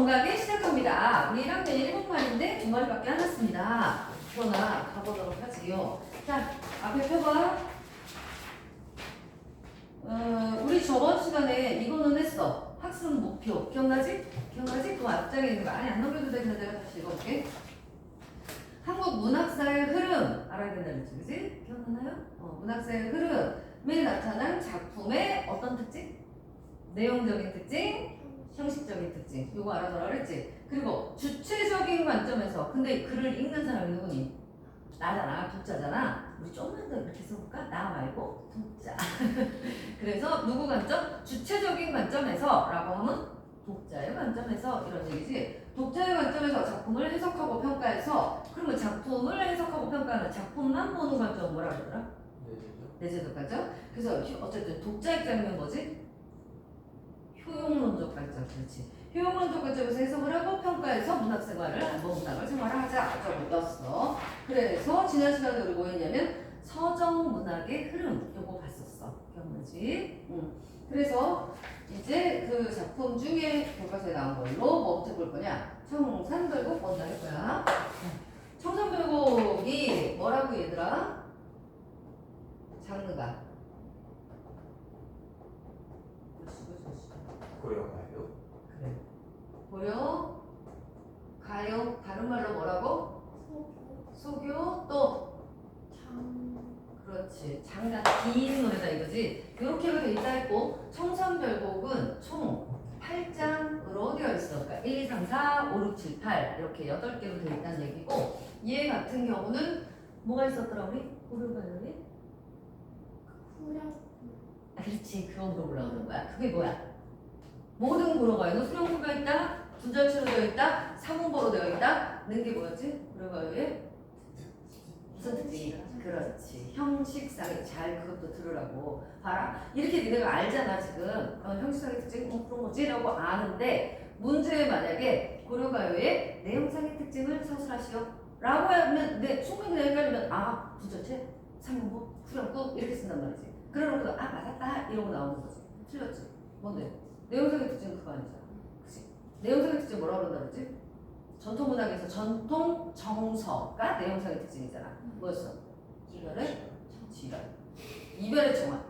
정각에 시작합니다. 우리 1학년 7마리인데 2마리밖에 안 왔습니다. 그러나 가보도록 하지요. 자, 앞에 펴봐. 우리 저번 시간에 이거는 했어. 학습 목표. 기억나지? 기억나지? 그 앞장에 있는 거 아니 안 넘겨도 되는데 내가 다시 읽어볼게. 한국 문학사의 흐름 알아야 된다는 거지, 그지? 기억나나요? 문학사의 흐름에 나타난 작품의 어떤 특징? 내용적인 특징, 형식적인 특징. 이거 알아둬라 그랬지? 그리고 주체적인 관점에서 근데 글을 읽는 사람이 누구니? 나잖아, 독자잖아. 우리 좀만 더 이렇게 써볼까? 나 말고 독자. 그래서 누구 관점? 주체적인 관점에서 라고 하면 독자의 관점에서 이런 얘기지. 독자의 관점에서 작품을 해석하고 평가해서 그러면 작품을 해석하고 평가하는 작품만 보는 관점 뭐라 그러더라? 내재적 관점. 그래서 어쨌든 독자 입장이면 뭐지? 효용론적 관점. 그렇지. 효용론적 관점에서 해석을 하고 평가해서 문학생활을 문학을 생활하자. 적었어. 그래서 지난 시간에 우리 뭐 했냐면 서정문학의 흐름 요거 봤었어. 기억나지? 그래서 이제 그 작품 중에 교과서에 나온 걸로 뭐부터 볼 거냐? 청산별곡 먼저 할 거야. 청산별곡이 뭐라고 얘들아? 장르가 고려가요. 그래. 고려, 가요, 다른 말로 뭐라고? 소교, 또 그렇지. 장가 긴 노래다 이거지. 이렇게가 돼 있다 했고 청산별곡은 총 8장으로 되어 있어. 그러니까 1, 2, 3, 4, 5, 6, 7, 8 이렇게 8개로 되어 있다는 얘기고 얘 같은 경우는 뭐가 있었더라 우리? 고려가요에? 그렇지. 그건 물어보려는 거야. 그게 뭐야? 모든 고려가요는 수령구가 있다. 분절체로 되어 있다. 사문보로 되어 있다. 는 게 뭐였지? 고려가요에? 무슨 특징이야? 그렇지. 형식상이 잘 그것도 들으라고. 봐라. 이렇게 니네가 알잖아 지금. 형식상의 특징 그런 거지? 라고 아는데 문제에 만약에 고려가요의 내용상의 특징을 서술하시오. 라고 하면 순간 그냥 헷갈리면 분절체, 사문보, 후렴구 이렇게 쓴단 말이지. 그러고도 맞았다 이러고 나오는 거지. 틀렸지? 뭔데? 내용상의 특징은 그거 아니잖아. 그치? 내용상의 특징 뭐라고 그런다 그랬지? 전통문학에서 전통 정서가 내용상의 특징이잖아. 뭐였어? 이별의 지랄. 이별의 정한.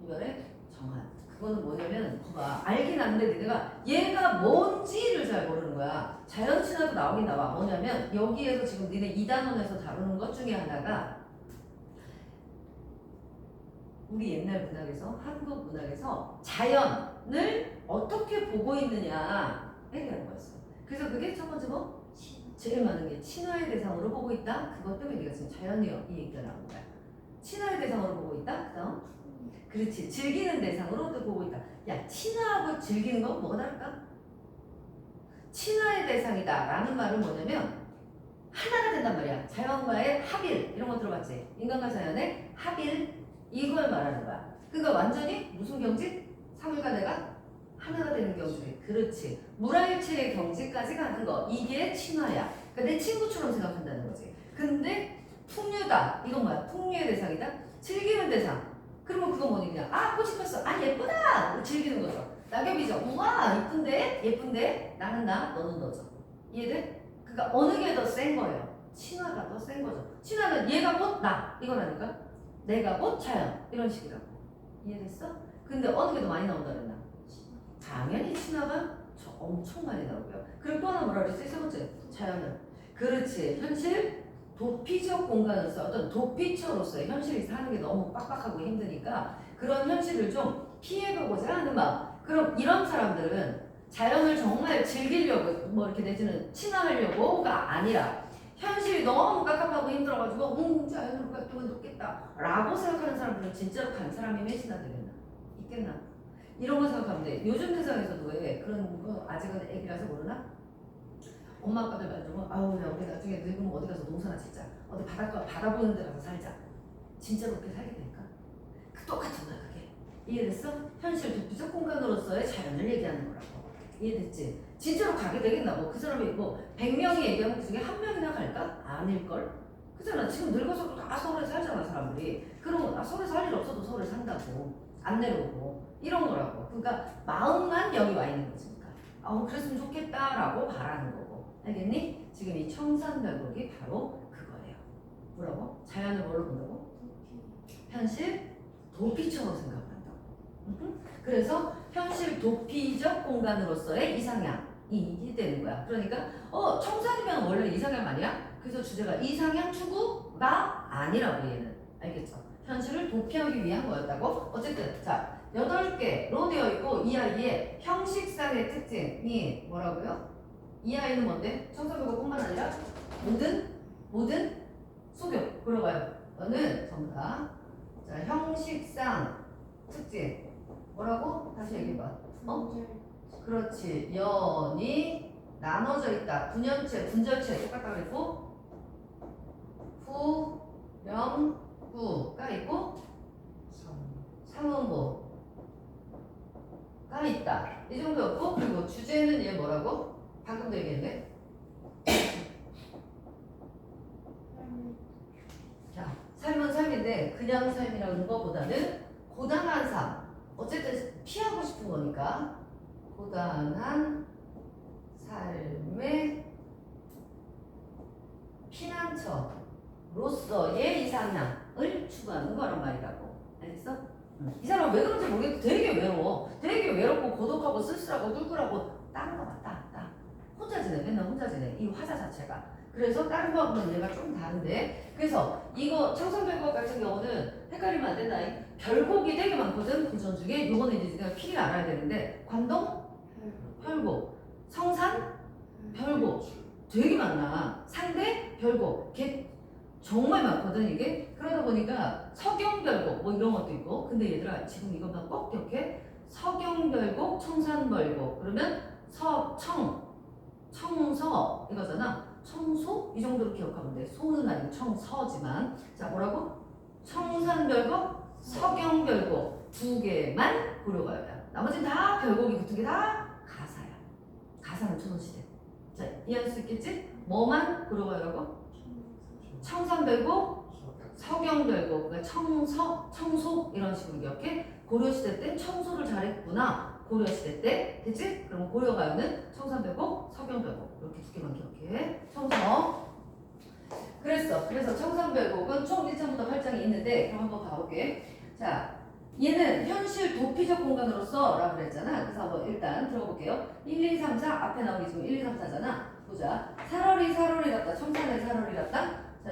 이별의 정한. 그거는 뭐냐면 봐봐. 알긴 아는데 니네가 얘가 뭔지를 잘 모르는 거야. 자연친화도 나오긴 나와. 뭐냐면 여기에서 지금 니네 2단원에서 다루는 것 중에 하나가 우리 옛날 문학에서 한국 문학에서 자연을 어떻게 보고 있느냐에 대한 거였어. 그래서 그게 첫 번째 뭐? 제일 많은 게 친화의 대상으로 보고 있다. 그것 때문에 네가 지금 자연이 이 얘기가 나온 거야. 친화의 대상으로 보고 있다. 그다음 그렇지. 즐기는 대상으로 또 보고 있다. 야 친화하고 즐기는 건 뭐가 다를까? 친화의 대상이다 라는 말은 뭐냐면 하나가 된단 말이야. 자연과의 합일 이런 거 들어봤지? 인간과 자연의 합일 이걸 말하는 거야. 그러니까 완전히 무슨 경지? 사물과 내가 하나가 되는 경지. 그렇지. 물화일체의 경지까지 가는 거. 이게 친화야. 그러니까 내 친구처럼 생각한다는 거지. 근데 풍류다. 이건 뭐야? 풍류의 대상이다. 즐기는 대상. 그러면 그건 뭐냐? 꽃이 폈어. 예쁘다. 즐기는 거죠. 낙엽이죠. 우와 이쁜데? 예쁜데? 나는 나, 너는 너죠. 이해돼? 그러니까 어느 게 더 센 거예요? 친화가 더 센 거죠. 친화는 얘가 곧 나. 이거라니까. 내가 곧 자연. 이런 식이라고. 이해됐어? 근데 어느 게 더 많이 나온다 그랬나? 당연히 친화가 엄청 많이 나오고요. 그리고 또 하나 뭐라 그랬지? 세 번째, 자연은. 그렇지. 현실, 도피적 공간으로서 어떤 도피처로서의 현실이 사는 게 너무 빡빡하고 힘드니까 그런 현실을 좀 피해보고자 하는 마음. 그럼 이런 사람들은 자연을 정말 즐기려고 뭐 이렇게 내지는 친화하려고가 아니라 현실이 너무 깝깝하고 힘들어가지고 자연으로 갔으면 좋겠다 라고 생각하는 사람들은 진짜로 간 사람이 몇이나 되겠나? 있겠나? 이런 거 생각하면 돼. 요즘 세상에서도 왜 그런 거 아직은 애기라서 모르나? 엄마 아빠들 말 들으면 야 우리 나중에 늙으면 어디 가서 농사나 짓자. 어디 바다 보는 데 가서 살자. 진짜로 그렇게 살게 될까? 똑같은 거야 그게. 이해됐어? 현실 도피적 공간으로서의 자연을 얘기하는 거라고. 이해됐지? 진짜로 가게 되겠나? 그 사람이 100명이 얘기하면 그 중에 한 명이나 갈까? 아닐걸? 그잖아. 지금 늙어서도 다 서울에 살잖아 사람들이. 그러면 서울에서 할 일 없어도 서울에 산다고. 안 내려오고 이런 거라고. 그러니까 마음만 여기 와 있는 거지. 그랬으면 좋겠다라고 바라는 거고. 알겠니? 지금 이 청산별곡이 바로 그거예요. 뭐라고? 자연을 뭘로 본다고? 현실 도피처럼 생각한다고. 그래서 현실 도피적 공간으로서의 이상향이 되는 거야. 그러니까 청산이면 원래 이상향 아니야? 그래서 주제가 이상향 추구가 아니라고 얘는. 알겠죠? 현실을 도피하기 위한 거였다고. 어쨌든 자 8개로 되어 있고 이 아이의 형식상의 특징이 뭐라고요? 이 아이는 뭔데? 청산별곡뿐만 아니라 모든 소교 그러가요. 너는 전부 다. 자 형식상 특징 뭐라고? 다시 얘기해봐. 그렇지. 연이 나눠져 있다. 분연체, 분절체 똑같다 그랬고 후, 명, 구가 있고 상음보가 있다. 이 정도였고 그리고 주제는 얘 뭐라고? 방금도 얘기했네. 자, 삶은 삶인데 그냥 삶이라는 것보다는 고단한 삶. 어쨌든 피하고 싶은 거니까 고단한 삶의 피난처로서의 이상향을 추구하는 거란 말이라고. 알겠어? 이 사람 왜 그런지 모르겠고 되게 외로워. 되게 외롭고 고독하고 쓸쓸하고 꿀꿀하고 다른 거 같다. 혼자 지내. 맨날 혼자 지내. 이 화자 자체가. 그래서 다른 거하고는 얘가 좀 다른데 그래서 이거 청산별곡 같은 경우는 헷갈리면 안 된다. 별곡이 되게 많거든. 그 전 중에 요거는 이제 내가 필히 알아야 되는데 관동, 별곡, 성산, 별곡 되게 많아. 상대, 별곡 정말 많거든 이게. 그러다 보니까 서경별곡 뭐 이런 것도 있고 근데 얘들아 지금 이것만 꼭 기억해. 서경별곡, 청산별곡 그러면 청서 이거잖아. 청소? 이 정도로 기억하면 돼. 소는 아니고 청서지만 자 뭐라고? 청산별곡, 서경별곡 두 개만 고려가야 돼. 나머지는 다 별곡이 붙은 게 다 가사야. 가사는 조선시대. 자 이해할 수 있겠지? 뭐만 고려가라고? 청산별곡, 서경별곡 그러니까 청소 이런 식으로 기억해. 고려시대 때 청소를 잘했구나. 고려시대 때 됐지? 그럼 고려가요는 청산별곡, 서경별곡 이렇게 두 개만 기억해. 청서. 그래서 청산별곡은 총 1장부터 8장이 있는데 그럼 한번 봐볼게. 자, 얘는 현실 도피적 공간으로서 라고 그랬잖아. 그래서 한번 일단 들어볼게요. 1, 2, 3, 4 앞에 나오기 지금 1, 2, 3, 4잖아. 보자. 살얼이랐다. 청산의 살얼이랐다. 자,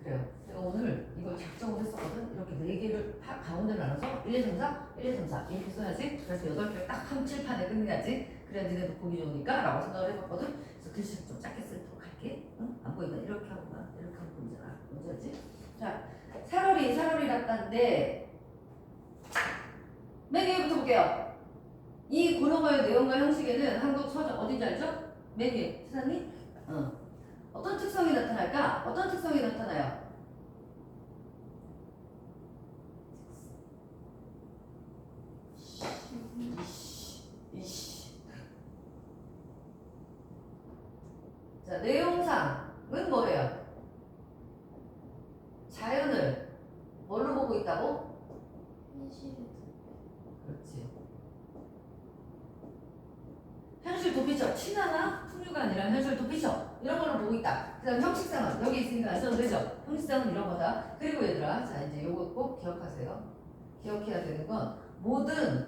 그래요. 내가 오늘 이걸 작정을 했었거든. 이렇게 4개를 가운데 나눠서 1, 2, 3, 4, 1, 2, 3, 4 이렇게 써야지. 그래서 8개를 딱 한 칠판에 끝내야지. 그래야 니네도 보기 좋으니까 라고 생각을 해봤거든. 그래서 글씨를 좀 작게 쓰도록 할게. 응? 안 보이면 이렇게 하거나 이렇게 하면 보이잖아. 뭔지 알지? 자, 살얼이랐다인데 맨 위에부터 볼게요. 이 고려가의 내용과 형식에는 한국 서적 어딘지 알죠? 맨 위에 세상님? 어떤 특성이 나타날까? 어떤 특성이 나타나요? 자, 내용상은 뭐예요? 자연을 뭘로 보고 있다고? 그렇지. 현실 도피처, 친화나 풍류가 아니라 현실 도피처 이런 걸로 보고 있다. 그 다음 형식상은 여기 있으니까 안 써도 되죠. 형식상은 이런 거다. 그리고 얘들아, 자 이제 요거 꼭 기억하세요. 기억해야 되는 건 모든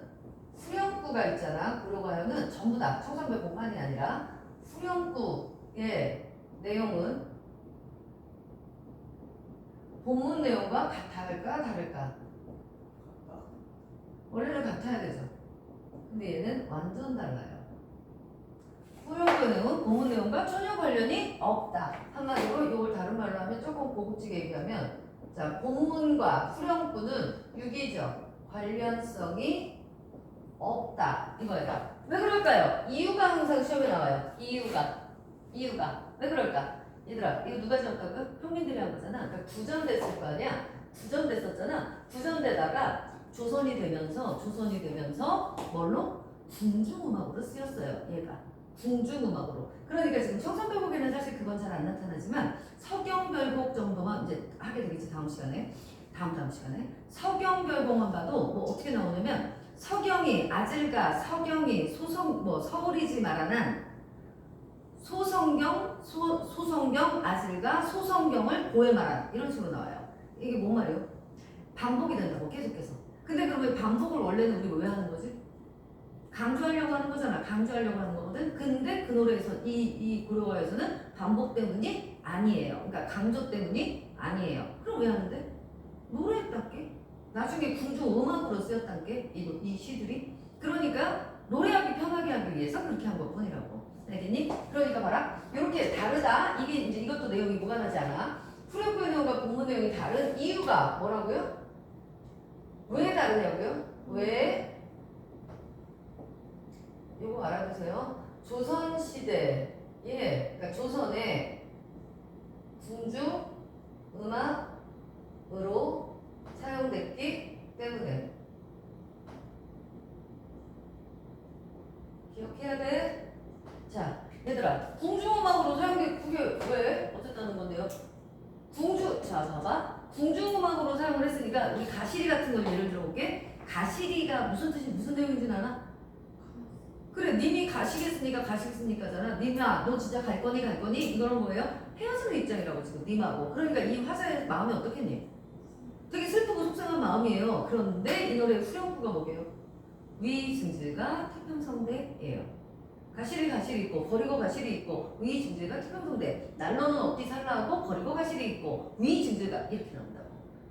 후렴구가 있잖아. 고려가요는 전부 다 청산별곡만이 아니라 후렴구의 내용은 본문 내용과 같을까 다를까? 원래는 같아야 되죠. 근데 얘는 완전 달라요. 후렴구 내용은 본문 내용과 전혀 관련이 없다. 한마디로 이걸 다른 말로 하면 조금 고급지게 얘기하면 자 본문과 후렴구는 유기적 관련성이 없다 이거예요. 왜 그럴까요? 이유가 항상 시험에 나와요. 이유가 왜 그럴까? 얘들아 이거 누가 지었다고? 평민들이 한 거잖아. 그러니까 구전됐을 거 아니야. 구전됐었잖아. 구전되다가 조선이 되면서 뭘로? 궁중음악으로 쓰였어요. 얘가 궁중음악으로. 그러니까 지금 청산별곡에는 사실 그건 잘 안 나타나지만 서경별곡 정도만 이제 하게 되겠지 다음 시간에. 다음 시간에 서경별곡만 봐도 뭐 어떻게 나오냐면 서경이 서경이 아질과 서경이 서울이지 말아난 소성경 아질과 소성경을 고해 말한 이런 식으로 나와요. 이게 뭔 말이에요? 반복이 된다고 계속해서. 근데 그러면 반복을 원래는 우리가 왜 하는 거지? 강조하려고 하는 거잖아. 강조하려고 하는 거거든. 근데 그 노래에서 이 고려가에서는 반복 때문이 아니에요. 그러니까 강조 때문이 아니에요. 그럼 왜 하는데? 노래했단게 나중에 궁중 음악으로 쓰였단 게 이 시들이. 그러니까 노래하기 편하게 하기 위해서 그렇게 한 것뿐이라고. 알겠니? 그러니까 봐라. 이렇게 다르다. 이게 이제 이것도 내용이 무관하지 않아. 후렴구 내용과 본문 내용이 다른 이유가 뭐라고요? 왜 다르냐고요? 왜? 이거 알아두세요. 조선시대에, 그러니까 조선의 궁중 음악으로 사용됐기 때문에. 기억해야 돼. 자, 얘들아, 궁중음악으로 사용된 그게 왜 어쨌다는 건데요? 자, 봐봐. 궁중음악으로 사용을 했으니까 우리 가시리 같은 걸 예를 들어볼게. 가시리가 무슨 뜻이 무슨 내용인지 아나? 그래, 님이 가시겠습니까잖아. 님아, 너 진짜 갈 거니? 이거는 뭐예요? 헤어지는 입장이라고 지금 님하고. 그러니까 이 화자의 마음이 어떻겠니? 되게 슬프고 속상한 마음이에요. 그런데 이 노래의 후렴구가 뭐게요? 위증질과 태평성대예요. 가시리 있고 버리고 가시리 있고 위증질과 태평성대. 난로는 어디 살라하고 버리고 가시리 있고 위증질과 이렇게 나온다고.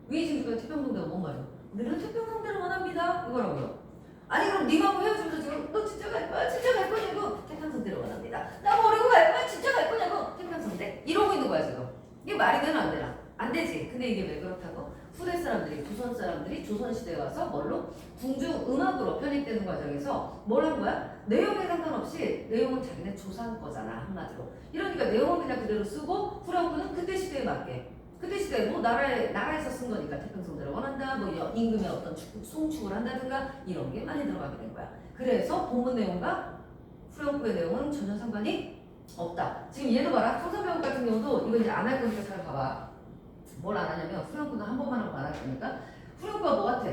위증질과 태평성대가 뭔 말이야? 우리는 태평성대를 원합니다. 이거라고요. 아니 그럼 님하고 헤어지면서 지금 너 진짜 갈 거야? 진짜 갈 거냐고? 태평성대를 원합니다. 나 버리고 갈 거야? 진짜 갈 거냐고? 태평성대. 이러고 있는 거야 지금. 이게 말이 되나 안 되나? 안 되지. 근데 이게 왜 그렇다고? 후대 사람들이, 조선 사람들이 조선시대에 와서 뭘로? 궁중 음악으로 편입되는 과정에서 뭘 한 거야? 내용에 상관없이 내용은 자기네 조상 거잖아 한마디로. 이러니까 내용은 그냥 그대로 쓰고 후렴구는 그때 시대에 맞게. 그때 시대에 뭐 나라에서 쓴 거니까 태평성대를 원한다. 뭐 임금의 어떤 숭축을 한다든가 이런 게 많이 들어가게 된 거야. 그래서 본문 내용과 후렴구의 내용은 전혀 상관이 없다. 지금 얘도 봐라. 청산배곡 같은 경우도 이거 이제 안 할 거니까 잘 봐봐. 뭘 안 하냐면 후렴구는 한 번만 하고 안 할 거니까 후렴구가 뭐 같아?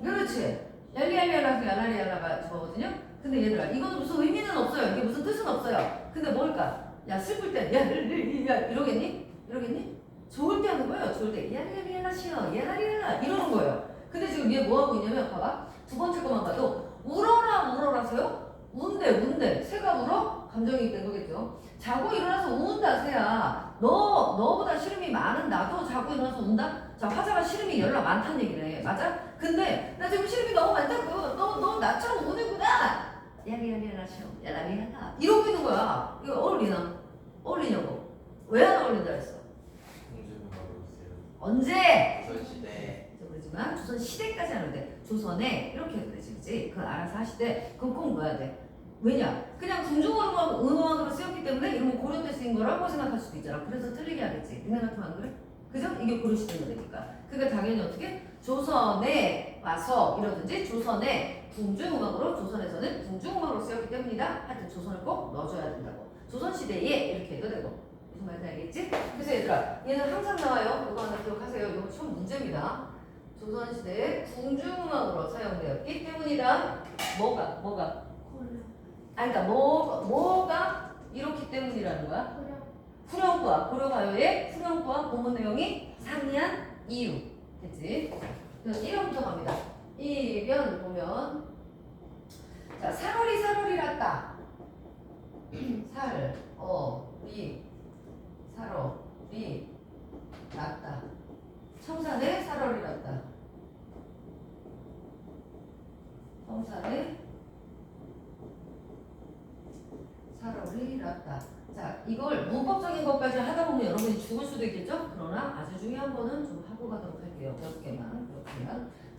그렇지. 얄리얄리얄라서 얄라리얄라가 저거거든요. 근데 얘들아 이거는 무슨 의미는 없어요. 이게 무슨 뜻은 없어요. 근데 뭘까? 야 슬플 때 얄리얄라 이러겠니? 좋을 때 하는 거예요. 좋을 때 얄리얄라 쉬어 얄라리얄라 이러는 거예요. 근데 지금 얘 뭐 하고 있냐면 봐봐. 두 번째 것만 봐도 울어라서요? 운대 새가 울어? 감정이 된 거겠죠. 자고 일어나서 운다 새야. 너보다 시름이 많은 나도 자고 일어나서 운다? 자, 화자가 시름이 열나 많다는 얘기네. 맞아? 근데 나 지금 시름이 너무 많다고. 너 나처럼 우는구나. 야리야리야라 시어. 야라리야라. 이러고 있는 거야. 이거 어울리냐고. 왜 안 어울린다 했어? 언제? 조선시대. 그러지만 조선시대까지 하는데 조선에 이렇게 해도 되지, 그치? 그걸 알아서 하시되 그건 꼭 넣어야 돼. 왜냐? 그냥 궁중음악으로 쓰였기 때문에 이러면 고려 때 쓰인 거라고 생각할 수도 있잖아. 그래서 틀리게 하겠지. 니네 같으면 안 그래? 그죠? 이게 고려시대 노래니까. 그러니까 당연히 어떻게? 조선에 와서 이러든지 조선에 궁중음악으로 조선에서는 궁중음악으로 쓰였기 때문이다. 하여튼 조선을 꼭 넣어줘야 된다고. 조선시대에 이렇게 해도 되고. 무슨 말인지 알겠지? 그래서 얘들아 얘는 항상 나와요. 이거 하나 기억하세요. 이거 처음 문제입니다. 조선시대에 궁중음악으로 사용되었기 때문이다. 뭐가? 아니 그러니까 뭐가 이렇기 때문이라는 거야? 후렴구와 고려가요의 후렴구와 본문 내용이 상이한 이유. 됐지? 그래서 1번부터 갑니다. 1번 보면 자 살얼이랐다. 살얼이 났다. 청산에 살얼이랐다. 청산에 살얼이 났다. 자, 이걸 문법적인 것까지 하다 보면 여러분이 죽을 수도 있겠죠? 그러나 아주 중요한 거는 좀 하고 가도록 할게요. 몇 개만.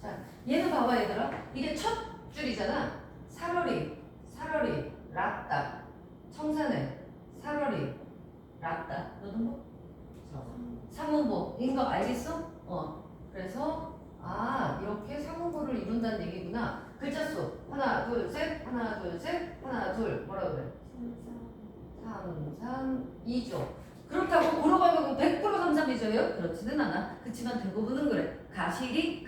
자, 얘는 봐봐 얘들아. 이게 첫 줄이잖아. 살얼이 났다. 청산에 살얼이 났다. 너도 뭐? 사문보인 거 알겠어? 그래서 이렇게 사문보를 이룬다는 얘기구나. 글자 수 하나 둘 셋 뭐라 그래? 3, 3, 2조. 그렇다고 고려가면 100% 3, 3, 2조예요? 그렇지는 않아. 그렇지만 대부분은 그래. 가실이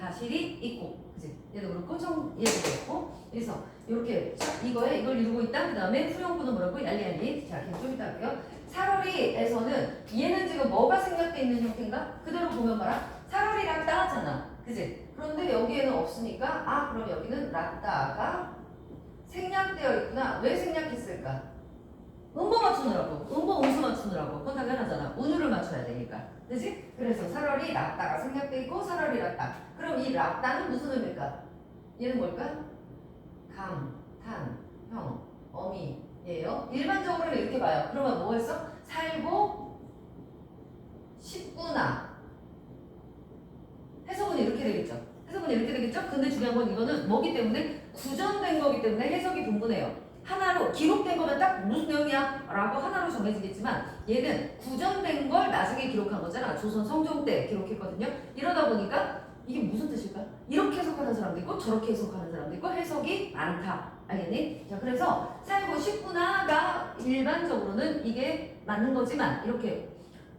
있고, 그치? 얘도 그렇고, 얘도 그렇고. 그래서 이렇게 이거에 이걸 이루고 있다. 그 다음에 후형부는 뭐라고? 얄리얄리. 자, 그냥 좀 이따 할게요. 사러리에서는 얘는 지금 뭐가 생략돼 있는 형태인가? 그대로 보면 봐라. 사러리랑 따잖아. 그지? 그런데 여기에는 없으니까 아 그럼 여기는 라따가 생략되어 있구나. 왜 생략했을까? 음보 맞추느라고. 음보 음수 맞추느라고. 그건 당연하잖아. 운율을 맞춰야 되니까. 그지? 그래서 사러리 라따가 생략돼 있고 사러리 라따. 그럼 이 라따는 무슨 의미일까? 얘는 뭘까? 감, 탄, 형, 어미예요. 일반적으로는 이렇게 봐요. 그러면 뭐 했어? 살고 싶구나. 해석은 이렇게 되겠죠. 해석은 이렇게 되겠죠. 근데 중요한 건 이거는 뭐기 때문에 구전된 거기 때문에 해석이 분분해요. 하나로 기록된 거면 딱 무슨 내용이야? 라고 하나로 정해지겠지만 얘는 구전된 걸 나중에 기록한 거잖아. 조선 성종 때 기록했거든요. 이러다 보니까 이게 무슨 뜻일까? 이렇게 해석하는 사람도 있고 저렇게 해석하는 사람도 있고 해석이 많다. 알겠니? 자, 그래서 살고 싶구나가 일반적으로는 이게 맞는 거지만 이렇게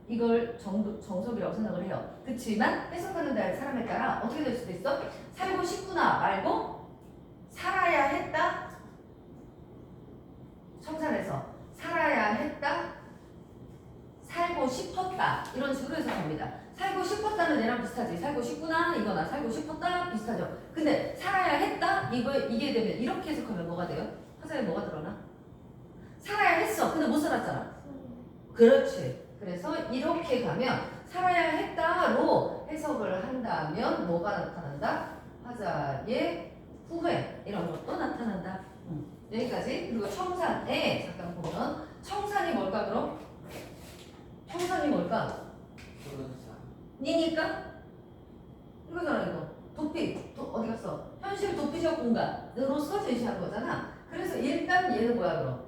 이걸 정석이라고 생각을 해요. 그렇지만 해석하는 사람에 따라 어떻게 될 수도 있어? 살고 싶구나 말고 살아야 했다. 청산해서 살아야 했다. 살고 싶었다. 이런 식으로 해석합니다. 살고 싶었다는 얘랑 비슷하지. 살고 싶구나 이거나 살고 싶었다 비슷하죠. 근데 살아야 했다 이게 되면 이렇게 해석하면 뭐가 돼요? 화자에 뭐가 드러나? 살아야 했어. 근데 못 살았잖아. 그렇지. 그래서 이렇게 가면 살아야 했다로 해석을 한다면 뭐가 나타난다? 화자의 후회 이런 것도 나타난다. 여기까지. 그리고 청산에 잠깐 보면 청산이 뭘까 그럼? 청산이 뭘까? 니니까? 이거잖아 이거. 도피. 어디 갔어? 현실 도피적 공간으로서 제시한 거잖아. 그래서 일단 얘는 뭐야 그럼?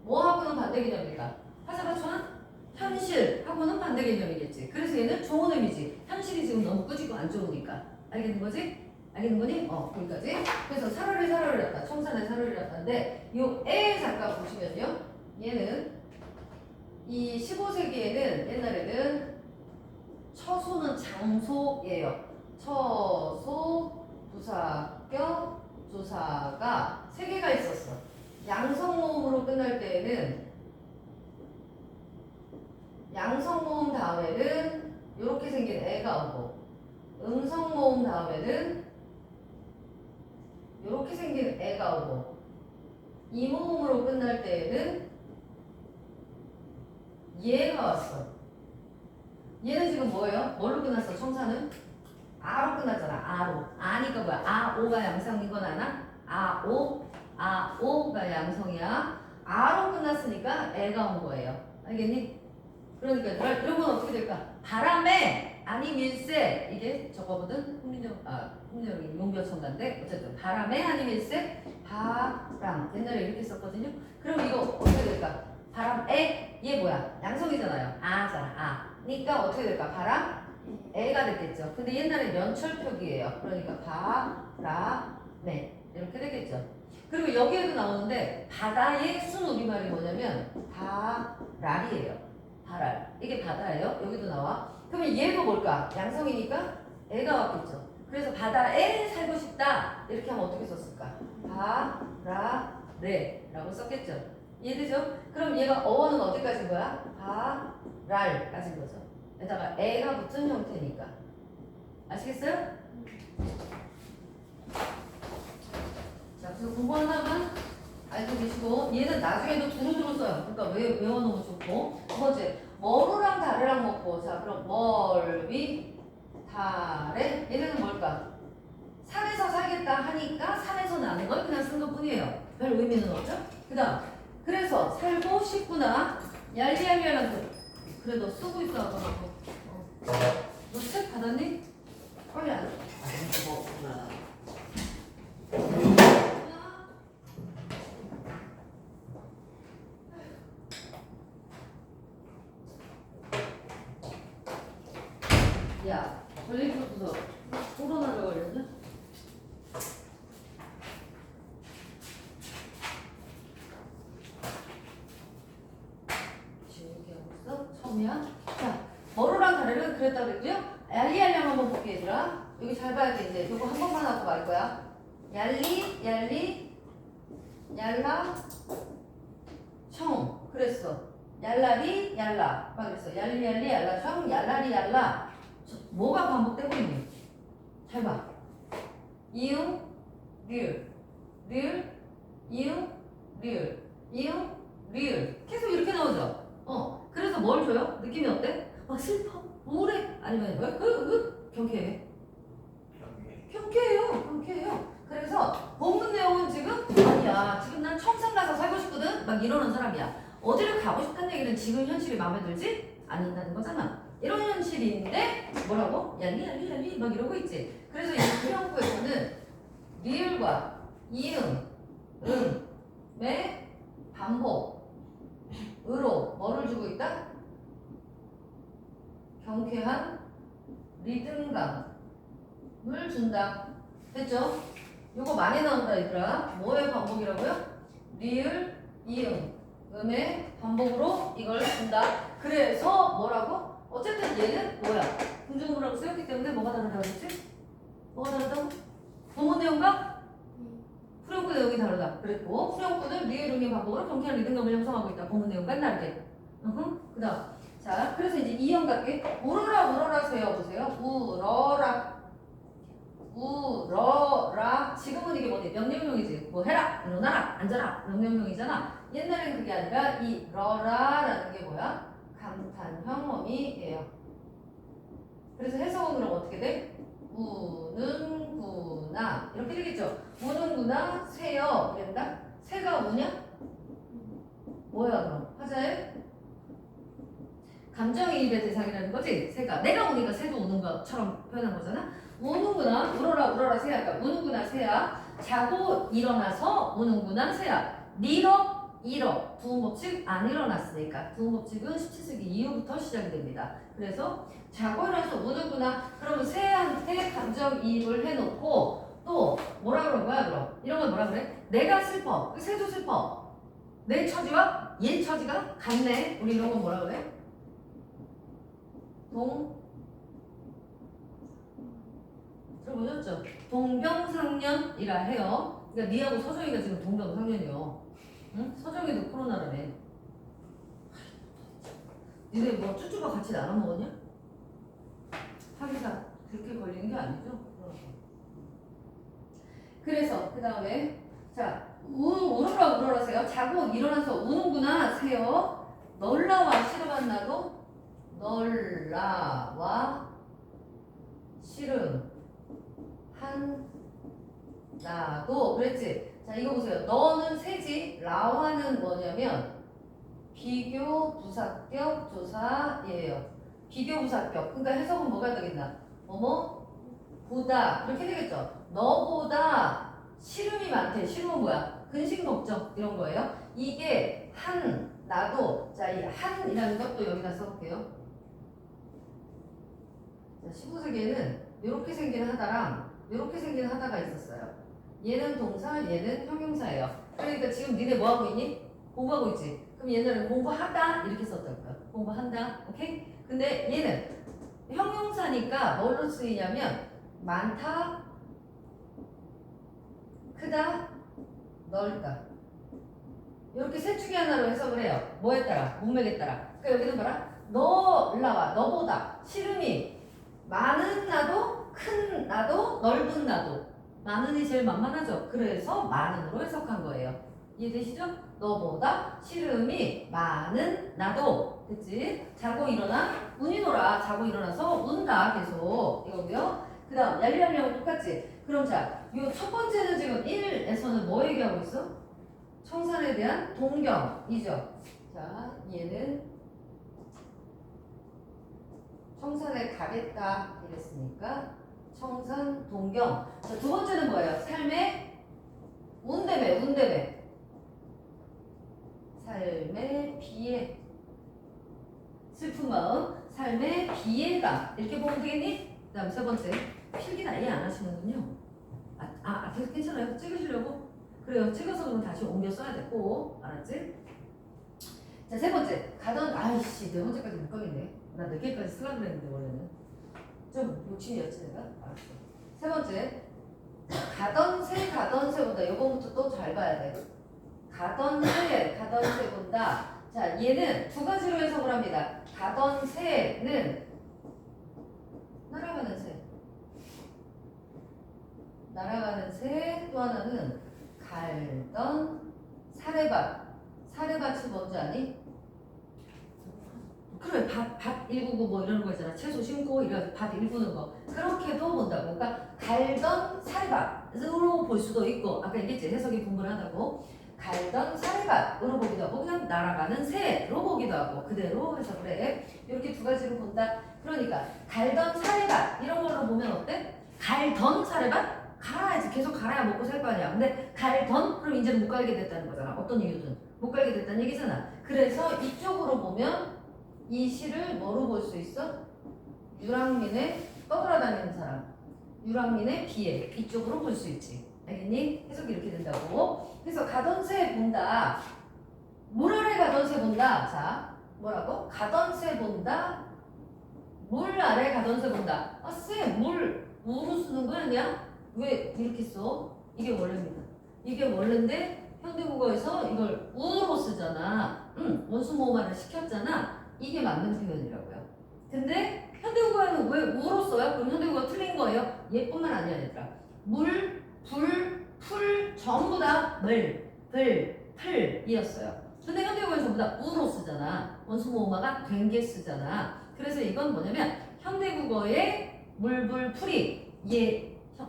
뭐하고는 반대 개념일까? 화자가 처한 현실하고는 반대 개념이겠지. 그래서 얘는 좋은 의미지. 현실이 지금 너무 꾸지고 안 좋으니까. 알겠는 거지? 알겠는 거니? 거기까지. 그래서 사러리 났다. 청산에 사러리 났다인데 요 에 잠깐 보시면요. 얘는 이 15세기에는 옛날에는 처소는 장소예요. 처소, 부사격, 조사가 세 개가 있었어. 양성모음으로 끝날 때에는 양성모음 다음에는 이렇게 생긴 애가 오고 음성모음 다음에는 이렇게 생긴 애가 오고 이모음으로 끝날 때에는 얘가 왔어. 얘는 지금 뭐예요? 뭘로 끝났어? 청사는? 아로 끝났잖아. 아로. 아니까 뭐야? 아오가 양성인 건 아나? 아오가 양성이야. 아로 끝났으니까 애가 온 거예요. 알겠니? 그러니까 이런 건 어떻게 될까? 바람에 아니밀세 이게 저거거든. 흥민정이 용변천가인데 어쨌든 바람에 아니밀세 바람 옛날에 이렇게 썼거든요. 그럼 이거 어떻게 될까? 바람에 얘 뭐야? 양성이잖아요. 아잖아. 아니까 어떻게 될까? 바람 애가 됐겠죠. 근데 옛날에 면철표기예요. 그러니까 바람에 이렇게 되겠죠. 그리고 여기에도 나오는데 바다의 순 우리말이 뭐냐면 바랄이에요. 바랄. 이게 바다예요. 여기도 나와. 그러면 얘도 뭘까? 양성이니까 애가 왔겠죠. 그래서 바다에 살고 싶다. 이렇게 하면 어떻게 썼을까? 바라레 라고 썼겠죠. 이해되죠? 그럼 얘가 어원은 어디까지인 거야? 바랄까지인 거죠. 에다가 애가 붙은 형태니까. 아시겠어요? 자, 그래서 그거 하나만 알고 계시고 얘는 나중에도 두루두루 써요. 그러니까 외워놓으면 좋고. 두 번째, 머루랑 다르랑 먹고. 자, 그럼 멀위 다래 얘네는 뭘까? 산에서 살겠다 하니까 산에서 나는 걸 그냥 쓴 것뿐이에요. 별 의미는 없죠? 그 다음 그래서 살고 싶구나 얄리얄리한 거 그래 너 쓰고 있어 아까 너 책 받았니? 빨리 안 야, 걸리고서 코로나가 걸렸나? 지금 이렇게 하고 있어? 처음이야? 자, 머루랑 다리는 그랬다 그랬고요. 얄리얄리한 한번 볼게 얘들아. 여기 잘 봐야 돼 이제. 이거 한 번만 하고 말 거야. 얄리, 얄리, 얄라, 청. 그랬어. 얄라리, 얄라. 막 그랬어. 얄리, 얄리, 얄라, 청, 얄라리, 얄라. 뭐가 반복되고 있니? 잘 봐. 이응, 리을, 리을, 이응, 리을, 이응, 리을. 계속 이렇게 나오죠? 그래서 뭘 줘요? 느낌이 어때? 슬퍼, 우울해. 아니면, 경쾌해. 경쾌해요. 경쾌해요. 그래서 본문 내용은 지금 아니야. 지금 난 청산 가서 살고 싶거든. 막 이러는 사람이야. 어디를 가고 싶다는 얘기는 지금 현실이 마음에 들지 않는다는 거잖아. 이런 현실인데 뭐라고? 얄리 막 이러고 있지. 그래서 이 구형구에서는 리을과 이응, 음의 반복으로 뭐를 주고 있다? 경쾌한 리듬감을 준다. 됐죠? 요거 많이 나온다 얘들아. 뭐의 반복이라고요? 리을, 이응, 음의 반복으로 이걸 준다. 그래서 뭐라고? 어쨌든 얘는 뭐야? 궁중어라고 쓰였기 때문에 뭐가 다르다고 했지? 뭐가 다르다고? 본문 내용과 후렴구 내용이 다르다. 그랬고 후렴구는 리을, 음의 반복으로 경쾌한 리듬감을 형성하고 있다. 본문 내용과 다르게. 그 다음 자 그래서 이제 이형 갈게. 울어라 세요. 보세요. 울어라. 지금은 이게 뭐니? 명령형이지. 뭐 해라, 일어나라, 앉아라. 명령형이잖아. 옛날엔 그게 아니라 이 러라라는 게 뭐야? 감탄형 어미예요. 그래서 해석은 그럼 어떻게 돼? 우는구나 이렇게 되겠죠. 우는구나 새요 이랬다. 새가 우냐? 뭐야 그럼? 화자의 감정이입의 대상이라는 거지. 새가 내가 우니까 새도 우는 것처럼 표현한 거잖아. 우는구나 울어라 새야. 그러니까 우는구나 새야. 자고 일어나서 우는구나 새야. 일어 부음법칙 안 일어났으니까 부음법칙은 17세기 이후부터 시작이 됩니다. 그래서 자고 일어나서 우는구나. 그러면 새한테 감정이입을 해놓고 또 뭐라 그런 거야 그럼? 이런 건 뭐라 그래? 내가 슬퍼. 새도 슬퍼. 내 처지와 얘 처지가 같네. 우리 이런 건 뭐라 그래? 들어보셨죠? 동병상련이라 해요. 그러니까 니하고 서정이가 지금 동병상련이요. 응? 서정이도 코로나라네. 니네 뭐 쭈쭈가 같이 나눠 먹었냐? 하기가 그렇게 걸리는 게 아니죠? 그래서 그 다음에 자 울어라 세요. 자고 일어나서 우는구나 세요. 널라와 씨름한 나도 널라와 씨름 한 나도 그랬지. 자 이거 보세요. 너는 새지. 라와는 뭐냐면 비교 부사격 조사예요. 비교 부사격. 그러니까 해석은 뭐가 되겠나? 뭐뭐 보다 이렇게 되겠죠. 너보다 씨름이 많대. 씨름은 뭐야? 근식 목적 이런 거예요. 이게 한 나도 자 이 한이라는 것도 여기다 써볼게요. 자 15세기에는 이렇게 생긴 하다랑 이렇게 생긴 하다가 있었어요. 얘는 동사, 얘는 형용사예요. 그러니까 지금 니네 뭐하고 있니? 공부하고 있지. 그럼 옛날에는 공부하다 이렇게 썼던 거야. 공부한다. 오케이? 근데 얘는 형용사니까 뭘로 쓰이냐면 많다, 크다, 넓다. 이렇게 셋 중에 하나로 해석을 해요. 뭐에 따라? 문맥에 따라. 그러니까 여기는 뭐라? 너라와 너보다 씨름이 많은 나도, 큰 나도, 넓은 나도. 많은이 제일 만만하죠. 그래서 많은으로 해석한 거예요. 이해되시죠? 너보다 씨름이 많은 나도. 됐지? 자고 일어나 운이노라. 자고 일어나서 운다. 계속 이거고요. 그 다음 얄리얄리하고 똑같지? 그럼 자, 요 첫 번째는 지금 1에서는 뭐 얘기하고 있어? 청산에 대한 동경이죠. 자, 얘는 청산에 가겠다 이랬으니까 청산 동경. 자, 두 번째는 뭐예요? 삶의 운대매. 삶의 비애. 슬픈 마음, 삶의 비애감. 이렇게 보면 되겠니? 그 다음 세 번째. 필기는 아예 안 하시는군요. 계속 괜찮아요? 찍으시려고? 그래요. 찍어서 그럼 다시 옮겨 써야 돼. 꼭. 알았지? 자, 세 번째. 아이씨, 네 번째까지 못 가겠네. 나 몇 개까지 쓰려고 그랬는데, 원래는. 좀 욕심이었지, 내가? 알았어. 세 번째. 가던 새 본다. 요거부터 또 잘 봐야 돼. 가던 새 본다. 자, 얘는 두 가지로 해석을 합니다. 가던 새는 날아가는 새. 날아가는 새. 또 하나는 갈던 사례밭. 사례밭이 뭔지 아니? 그래, 밭 일구고 뭐 이러는 거 있잖아. 채소 심고 이런 밭 일구는 거. 그렇게도 본다고. 그러니까 갈던 사례밭으로 볼 수도 있고, 아까 얘기했지. 해석이 분분하다고. 갈던 사례밭으로 보기도 하고, 그냥 날아가는 새로 보기도 하고, 그대로 해석을 해. 이렇게 두 가지로 본다. 그러니까 갈던 사례밭 이런 걸로 보면 어때? 갈던 사례밭? 갈아야지. 계속 갈아야 먹고 살 거 아니야. 근데 갈던? 그럼 이제는 못 갈게 됐다는 거잖아. 어떤 이유든 못 갈게 됐다는 얘기잖아. 그래서 이쪽으로 보면 이 시를 뭐로 볼 수 있어? 유랑민의 떠돌아다니는 사람, 유랑민의 비애, 이쪽으로 볼 수 있지. 알겠니? 해석이 이렇게 된다고. 그래서 가던 새 본다. 물 아래 가던 새 본다. 자, 뭐라고? 가던 새 본다. 물 아래 가던 새 본다. 아, 쌤, 우로 쓰는 거 아니야? 왜 이렇게 써? 이게 원래입니다. 이게 원래인데 현대국어에서 이걸 우로 쓰잖아. 원수모음화를 시켰잖아. 이게 맞는 표현이라고요. 근데 현대국어에는 왜 우로 써요? 그럼 현대국어 틀린 거예요? 얘뿐만 아니야, 얘들아. 물, 불, 풀 전부 다 물, 불, 풀이었어요. 근데 현대국어는 전부 다 우로 쓰잖아. 원수모음화가 된 게 쓰잖아. 그래서 이건 뭐냐면 현대국어의 물, 불, 풀이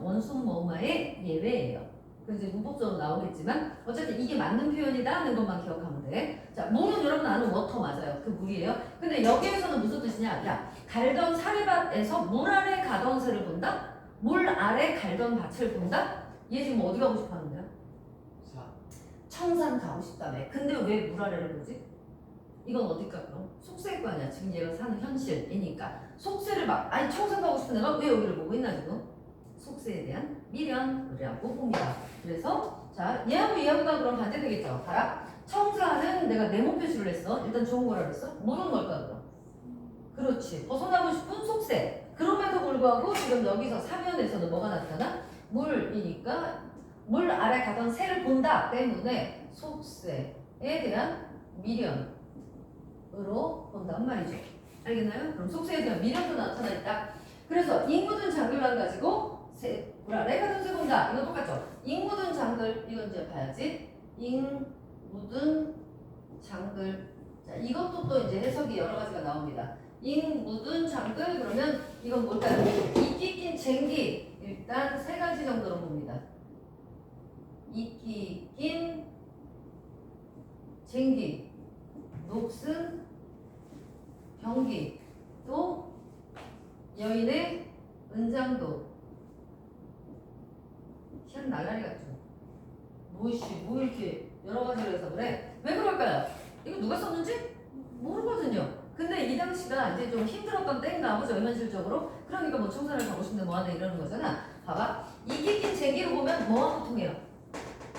원수모음화의 예외예요. 그래서 이제 문법적으로 나오겠지만 어쨌든 이게 맞는 표현이다는 것만 기억하면 돼. 자, 물은 여러분 아는 워터 맞아요. 그 물이에요. 근데 여기에서는 무슨 뜻이냐? 야, 갈던 사례밭에서 물 아래 가던 새를 본다? 물 아래 갈던 밭을 본다? 얘 지금 어디 가고 싶어 하는데요? 청산 가고 싶다며. 근데 왜 물 아래를 보지? 이건 어딜까 그럼? 속세일 거 아니야. 지금 얘가 사는 현실이니까. 속세를 아니 청산 가고 싶은 애가 왜 여기를 보고 있나 지금? 속세에 대한 미련이라고 봅니다. 그래서 자, 얘하고 그럼 반대되겠죠. 봐라. 청산은 내가 네모 표시를 했어. 일단 좋은 거라 그랬어. 물은 뭘까 그럼? 그렇지. 벗어나고 싶은 속세. 그럼에도 불구하고 지금 여기서 사면에서는 뭐가 나타나? 물이니까 물 아래 가던 새를 본다 때문에 속세에 대한 미련으로 본단 말이죠. 알겠나요? 그럼 속세에 대한 미련도 나타나 있다. 그래서 잉묻은 장글만 가지고 물 아래 가던 새 본다. 이거 똑같죠? 잉묻은 장글 이건 이제 봐야지. 잉묻은 장글. 자, 이것도 또 이제 해석이 여러 가지가 나옵니다. 잉묻은 장글 그러면 이건 뭘까요? 이끼 낀 쟁기. 일단 세 가지 정도로 봅니다. 이끼 낀 쟁기, 녹슨 경기, 또 여인의 은장도. 희한 날라리 같죠? 뭐 이렇게 여러 가지로 해서 그래? 왜 그럴까요? 이거 누가 썼는지 모르거든요. 근데 이 당시가 이제 좀 힘들었던 때인가 보죠, 현실적으로. 그러니까 뭐 청산을 가고 싶네 뭐하네 이러는 거잖아. 봐봐. 이끼 낀 쟁기로 보면 뭐하고 통해요?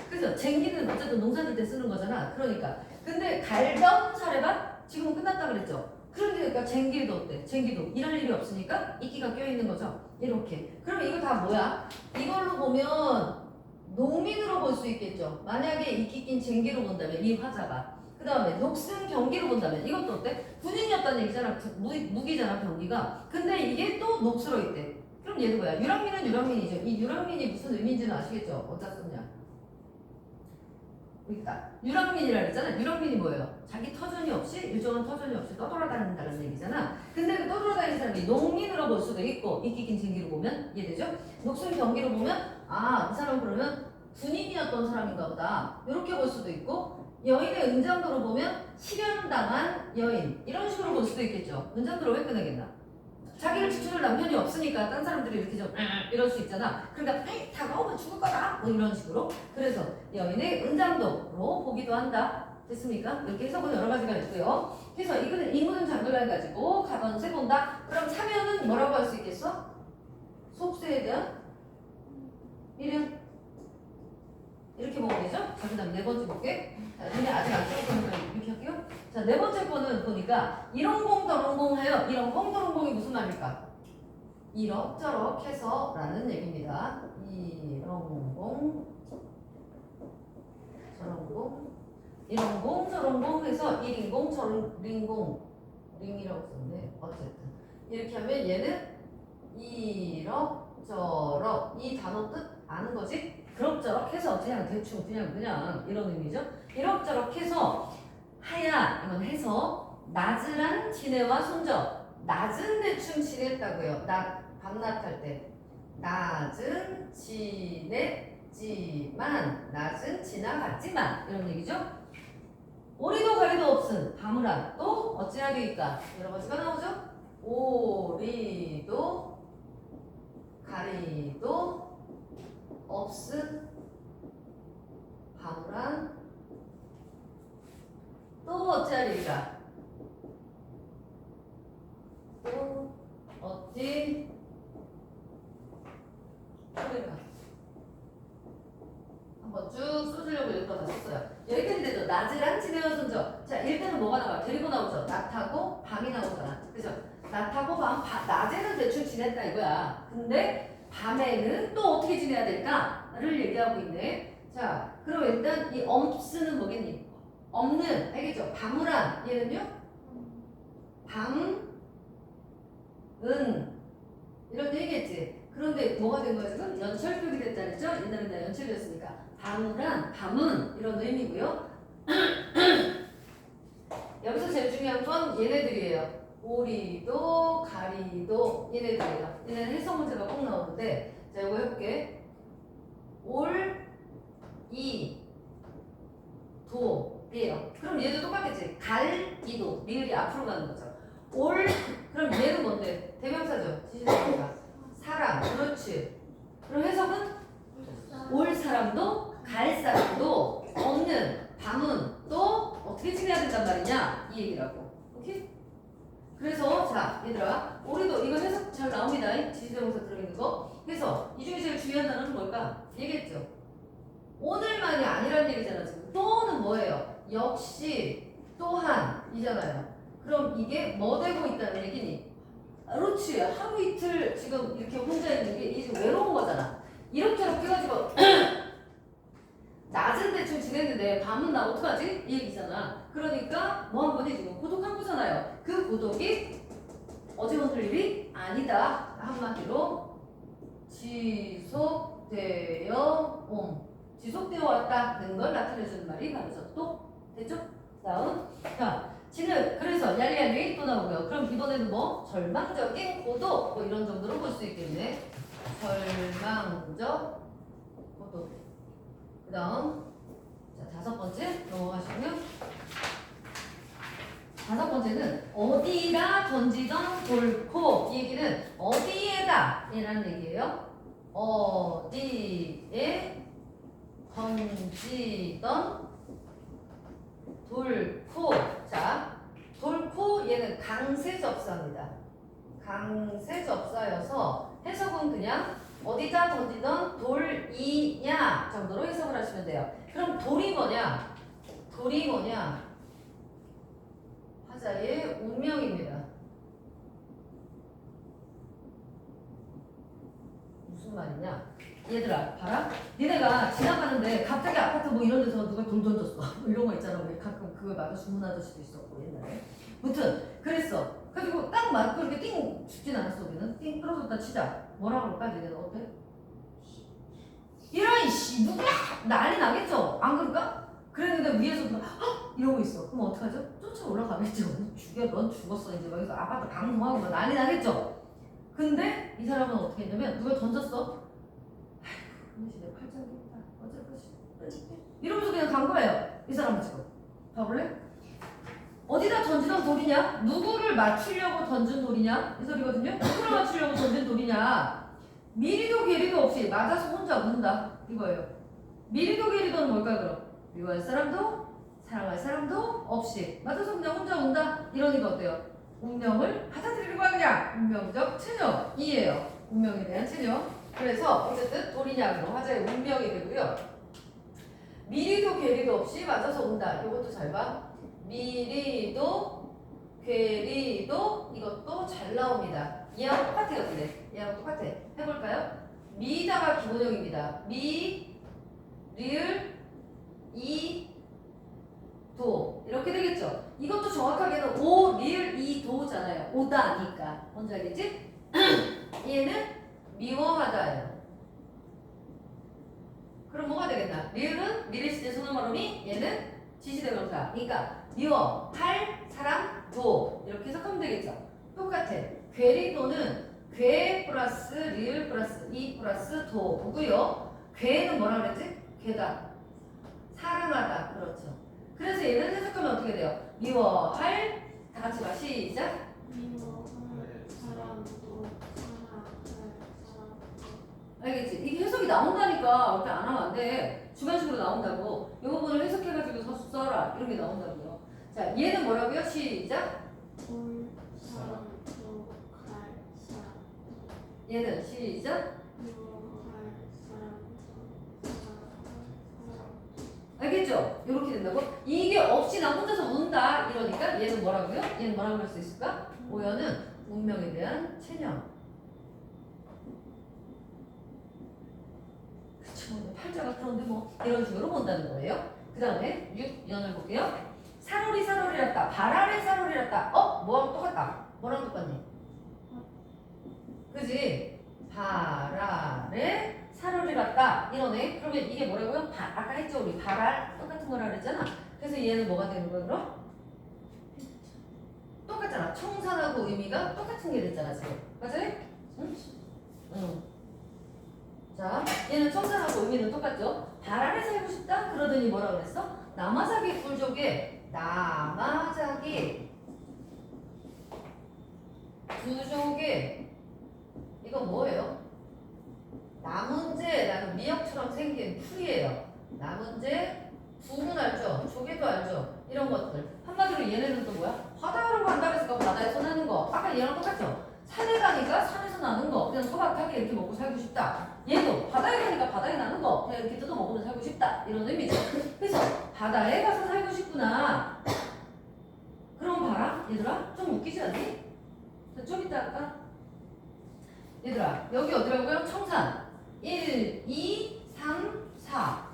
그죠? 쟁기는 어쨌든 농사질 때 쓰는 거잖아. 그러니까. 근데 갈던 사례밭 지금은 끝났다 그랬죠? 그러니까 쟁기도 어때? 쟁기도 일할 일이 없으니까 이끼가 껴있는 거죠? 이렇게. 그럼 이거 다 뭐야? 이걸로 보면 농민으로 볼 수 있겠죠? 만약에 이끼 낀 쟁기로 본다면 이 화자가. 그 다음에 녹슨 경기로 본다면 이것도 어때? 군인이었다는 얘기잖아. 무기잖아 병기가. 근데 이게 또 녹수로 있대. 그럼 얘도 뭐야? 유랑민은 유랑민이죠. 이 유랑민이 무슨 의미인지는 아시겠죠? 어디다 썼냐? 그러니까 유랑민이라 그랬잖아. 유랑민이 뭐예요? 자기 터전이 없이 일정한 터전이 없이 떠돌아다닌다는 얘기잖아. 근데 그 떠돌아다니는 사람이 농민으로 볼 수도 있고 이끼 낀 쟁기로 보면 이해되죠? 녹슨 경기로 보면 이 사람 그러면 군인이었던 사람인가 보다 이렇게 볼 수도 있고 여인의 은장도로 보면 실현당한 여인 이런 식으로 볼 수도 있겠죠. 은장도로 왜 끝내겠나? 자기를 지켜줄 남편이 없으니까 딴 사람들이 이렇게 좀 이럴 수 있잖아. 그러니까 다가오면 죽을 거다 뭐 이런 식으로. 그래서 여인의 은장도로 보기도 한다. 됐습니까? 이렇게 해석은 여러 가지가 있고요. 그래서 이거는 잉묻은 장글을 가지고 가던 새 본다. 그럼 사면은 뭐라고 할 수 있겠어? 속세에 대한 미련. 이렇게 보면 되죠? 자, 그 다음 네 번째 볼게. 자, 근데 아직 안 찍었으니까 이렇게 할게요. 자, 네 번째 거는 보니까 이런공 더런공 하여 이런공 더런공이 무슨 말일까? 이럭저럭 해서 라는 얘기입니다. 이런공 저런공 이런공 저런공 해서 이린공 저린공 링이라고 썼네. 어쨌든 이렇게 하면 얘는 이럭저럭 이 단어 뜻 아는 거지? 그럭저럭 해서 그냥 대충 그냥 이런 의미죠. 이럭저럭 해서 하야 이건 해서 나즈란 지네와 손적 낮은 대충 지냈다고요. 밤낮 할 때 낮은 지냈지만 낮은 지나갔지만 이런 얘기죠. 오리도 가리도 없음 밤을한 또 어찌나 되니까 여러 가지가 나오죠. 오리도 가리도 없음 밤을한 또 어찌나 되니까 또 어찌 소리가 한번 쭉 써주려고 이거 다 썼어요. 여기까지도 낮이랑 지내와 손적. 자, 일단은 뭐가 나와? 데리고 나오죠. 낮하고 밤이 나오잖아. 그죠? 낮하고 낮에는 대충 지냈다 이거야. 근데 밤에는 또 어떻게 지내야 될까를 얘기하고 있네. 자, 그럼 일단 이 없스는 뭐겠니? 없는, 알겠죠? 밤을한 얘는요? 밤은 이런 얘기겠지. 그런데 뭐가 된 거야 지금? 연철격이 됐다 그랬죠? 옛날에 나 연철이었으니까 밤은 밤은 이런 의미고요. 여기서 제일 중요한 건 얘네들이에요. 오리도 가리도 얘네들이에요. 얘네는 해석 문제가 꼭 나오는데 자 이거 해볼게. 올, 이, 도예요. 그럼 얘도 똑같겠지. 갈, 이도 리을이 앞으로 가는 거죠. 올 그럼 얘는 뭔데? 대명사죠. 지시대명사. 사람 그렇지. 그럼 해석은 올 사람도 갈 사람도 없는 밤은 또 어떻게 지내야 된단 말이냐 이 얘기라고. 오케이? 그래서 자 얘들아 우리도 이거 해석 잘 나옵니다. 지시대명사 들어있는 거. 그래서 이 중에 제일 중요한 단어는 뭘까? 얘기했죠. 오늘만이 아니란 얘기잖아 지금. 또는 뭐예요? 역시 또한 이잖아요. 그럼 이게 뭐 되고 있다는 얘기니? 그렇지. 하루 이틀 지금 이렇게 혼자 있는 게 이게 지금 외로운 거잖아. 이렇게 해가지고 낮은 대충 지냈는데 밤은 나 어떡하지? 이 얘기잖아. 그러니까 뭐 한 거니 지금 고독한 거잖아요. 그 고독이 어제 오늘 일이 아니다. 한마디로 지속되어 왔다는 걸 나타내주는 말이 바로 또 됐죠? 다음 자 그래서 얄리얄리 또 나오고요. 그럼 이번에는 뭐 절망적인 고독 뭐 이런 정도로 볼 수 있겠네. 절망적 고독. 그 다음 자 다섯 번째 넘어가시고요. 다섯 번째는 어디다 던지던 돌코. 이 얘기는 어디에다 이라는 얘기예요. 어디에 던지던 돌코. 자, 돌코 얘는 강세접사입니다. 강세접사여서 해석은 그냥 어디다 던지던 돌이냐 정도로 해석을 하시면 돼요. 그럼 돌이 뭐냐? 돌이 뭐냐? 화자의 운명입니다. 무슨 말이냐? 얘들아 봐라. 니네가 지나가는데 갑자기 아파트 뭐 이런 데서 누가 돌 던졌어. 이런 거 있잖아. 우리 가끔 그걸 맞아 죽는 아저씨도 있었고 옛날에. 무튼 그랬어. 그래가지고 딱 맞고 이렇게 띵 죽진 않았어. 우리는 띵 떨어졌다 치자. 뭐라 그럴까? 니네는 어때? 이런 씨 누구야? 난리 나겠죠? 안 그럴까? 그랬는데 위에서 누가 이러고 있어. 그럼 어떡하죠? 쫓아 올라가겠죠. 죽여 넌 죽었어. 이제 여기서 아파트 방송하고 막 난리 나겠죠? 근데 이 사람은 어떻게 했냐면 누가 던졌어. 아이고 내 팔짱이 있다. 어쩔 것이. 이러면서 그냥 간 거예요. 이 사람은 지금. 봐볼래? 어디다 던지던 돌이냐? 누구를 맞추려고 던진 돌이냐? 이 소리거든요. 누구를 맞추려고 던진 돌이냐? 미리도 게리도 없이 맞아서 혼자 운다. 이거예요. 미리도 게리도는 뭘까요 그럼? 미워할 사람도 사랑할 사람도 없이 맞아서 그냥 혼자 운다. 이러니까 어때요? 운명을 받아들이려고 하느냐? 운명적 체념이에요. 운명에 대한 체념. 그래서 어쨌든 돌이냐로 화자의 운명이 되고요. 미리도 괴리도 없이 맞아서 온다. 이것도 잘 봐. 미리도 괴리도 이것도 잘 나옵니다. 얘하고 똑같아요. 근데 얘하고 똑같아. 해볼까요? 미다가 기본형입니다. 미, 리을, 이, 도 이렇게 되겠죠. 이것도 정확하게는 오, 리을, 이, 도잖아요. 오다니까. 뭔지 알겠지? 얘는 미워하다예요. 그럼 뭐가 되겠나? 리을은 미래 시제 손어말음이, 얘는 지시대 명사. 그러니까 미워, 할, 사람, 도 이렇게 해석하면 되겠죠. 똑같아. 괴리도는 괴 플러스 리을 플러스 이 플러스 도고요. 괴는 뭐라 그랬지? 괴다. 사랑하다. 그렇죠. 그래서 얘는 해석하면 어떻게 돼요? 미워할, 다 같이 봐. 시작. 미워할 사람도 사랑할 사람도. 알겠지? 이게 해석이 나온다니까. 이렇게 안 하면 안 돼. 주관식으로 나온다고. 이 부분을 해석해가지고 서술 써라. 이런 게 나온다고요. 자, 얘는 뭐라고요? 시작. 볼 사람도 갈 사람도. 얘는 시작. 미워할 사람도 사랑할 사람도. 알겠죠? 이렇게 된다고? 이게 없이 나 혼자서 운다. 이러니까 얘는 뭐라고요? 얘는 뭐라고 할 수 있을까? 오연은 운명에 대한 체념. 그쵸. 팔자가 그런데 뭐 이런 식으로 본다는 거예요. 그 다음에 6연을 볼게요. 사로리 사로리랐다. 발아래 사로리랐다. 뭐하고 똑같다. 뭐랑 똑같니? 그지? 발아래 사로리랐다. 이러네. 그러면 이게 뭐라고요? 아까 했죠 우리 발알 똑같은 거라 그랬잖아. 그래서 얘는 뭐가 되는 거야 그럼? 똑같잖아. 청산하고 의미가 똑같은 게 됐잖아 지금. 맞아요? 응? 응. 자, 얘는 청산하고 의미는 똑같죠? 발아래 살고 싶다? 그러더니 뭐라 그랬어? 남아자기 굴족에 남아자기 부족에 이건 뭐예요? 나문제라는 미역처럼 생긴 풀이에요. 나문제 부분 알죠? 조개도 알죠? 이런 것들. 한마디로 얘네는 또 뭐야? 바다로 간다 그래서 바다에서 나는 거. 아까 얘랑 똑같죠? 산에 가니까 산에서 나는 거. 그냥 소박하게 이렇게 먹고 살고 싶다. 얘도 바다에 가니까 바다에 나는 거. 그냥 이렇게 뜯어 먹으면 살고 싶다. 이런 의미죠. 그래서 바다에 가서 살고 싶구나. 그럼 봐라. 얘들아 좀 웃기지 않니? 좀 이따 할까? 얘들아 여기 어디라고요? 청산 1, 2, 3, 4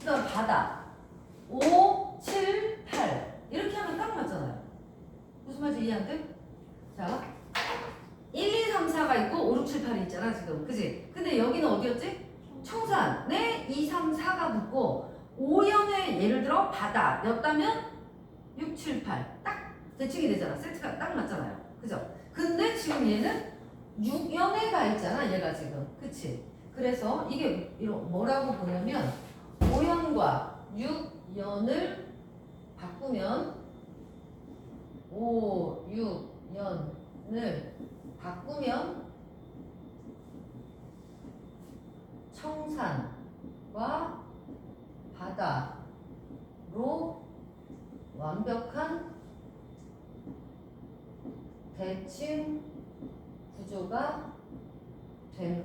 그 다음 바다 5, 7, 8 이렇게 하면 딱 맞잖아요. 무슨 말인지 이해 안 돼? 자 1, 2, 3, 4가 있고 5, 6, 7, 8이 있잖아 지금 그지? 근데 여기는 어디였지? 청산에 2, 3, 4가 붙고 5연에 예를 들어 바다였다면 6, 7, 8 딱 대칭이 되잖아. 세트가 딱 맞잖아요. 그죠? 근데 지금 얘는 6연에가 있잖아. 얘가 지금. 그치? 그래서 이게 뭐라고 보냐면 5연과 6연을 바꾸면 5, 6연을 바꾸면 청산과 바다로 완벽한 대칭 구조가 된.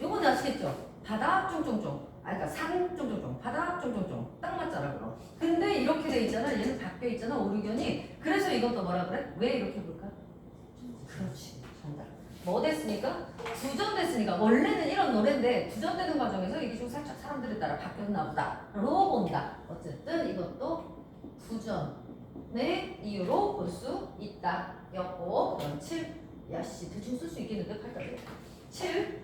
요건 아시겠죠? 바다 쫑쫑쫑. 그러니까 산 쫑쫑쫑. 바다 쫑쫑쫑. 딱 맞잖아 그럼. 근데 이렇게 돼 있잖아. 얘는 바뀌어 있잖아. 오류견이. 그래서 이것도 뭐라 그래? 왜 이렇게 볼까? 그렇지. 정답. 뭐 됐으니까? 구전됐으니까. 원래는 이런 노래인데 구전되는 과정에서 이게 좀 살짝 사람들에 따라 바뀌었나 보다로 본다. 어쨌든 이것도 구전의 이유로 볼 수 있다. 였고 그럼 7. 야씨 대충 쓸 수 있겠는데 8까지 7.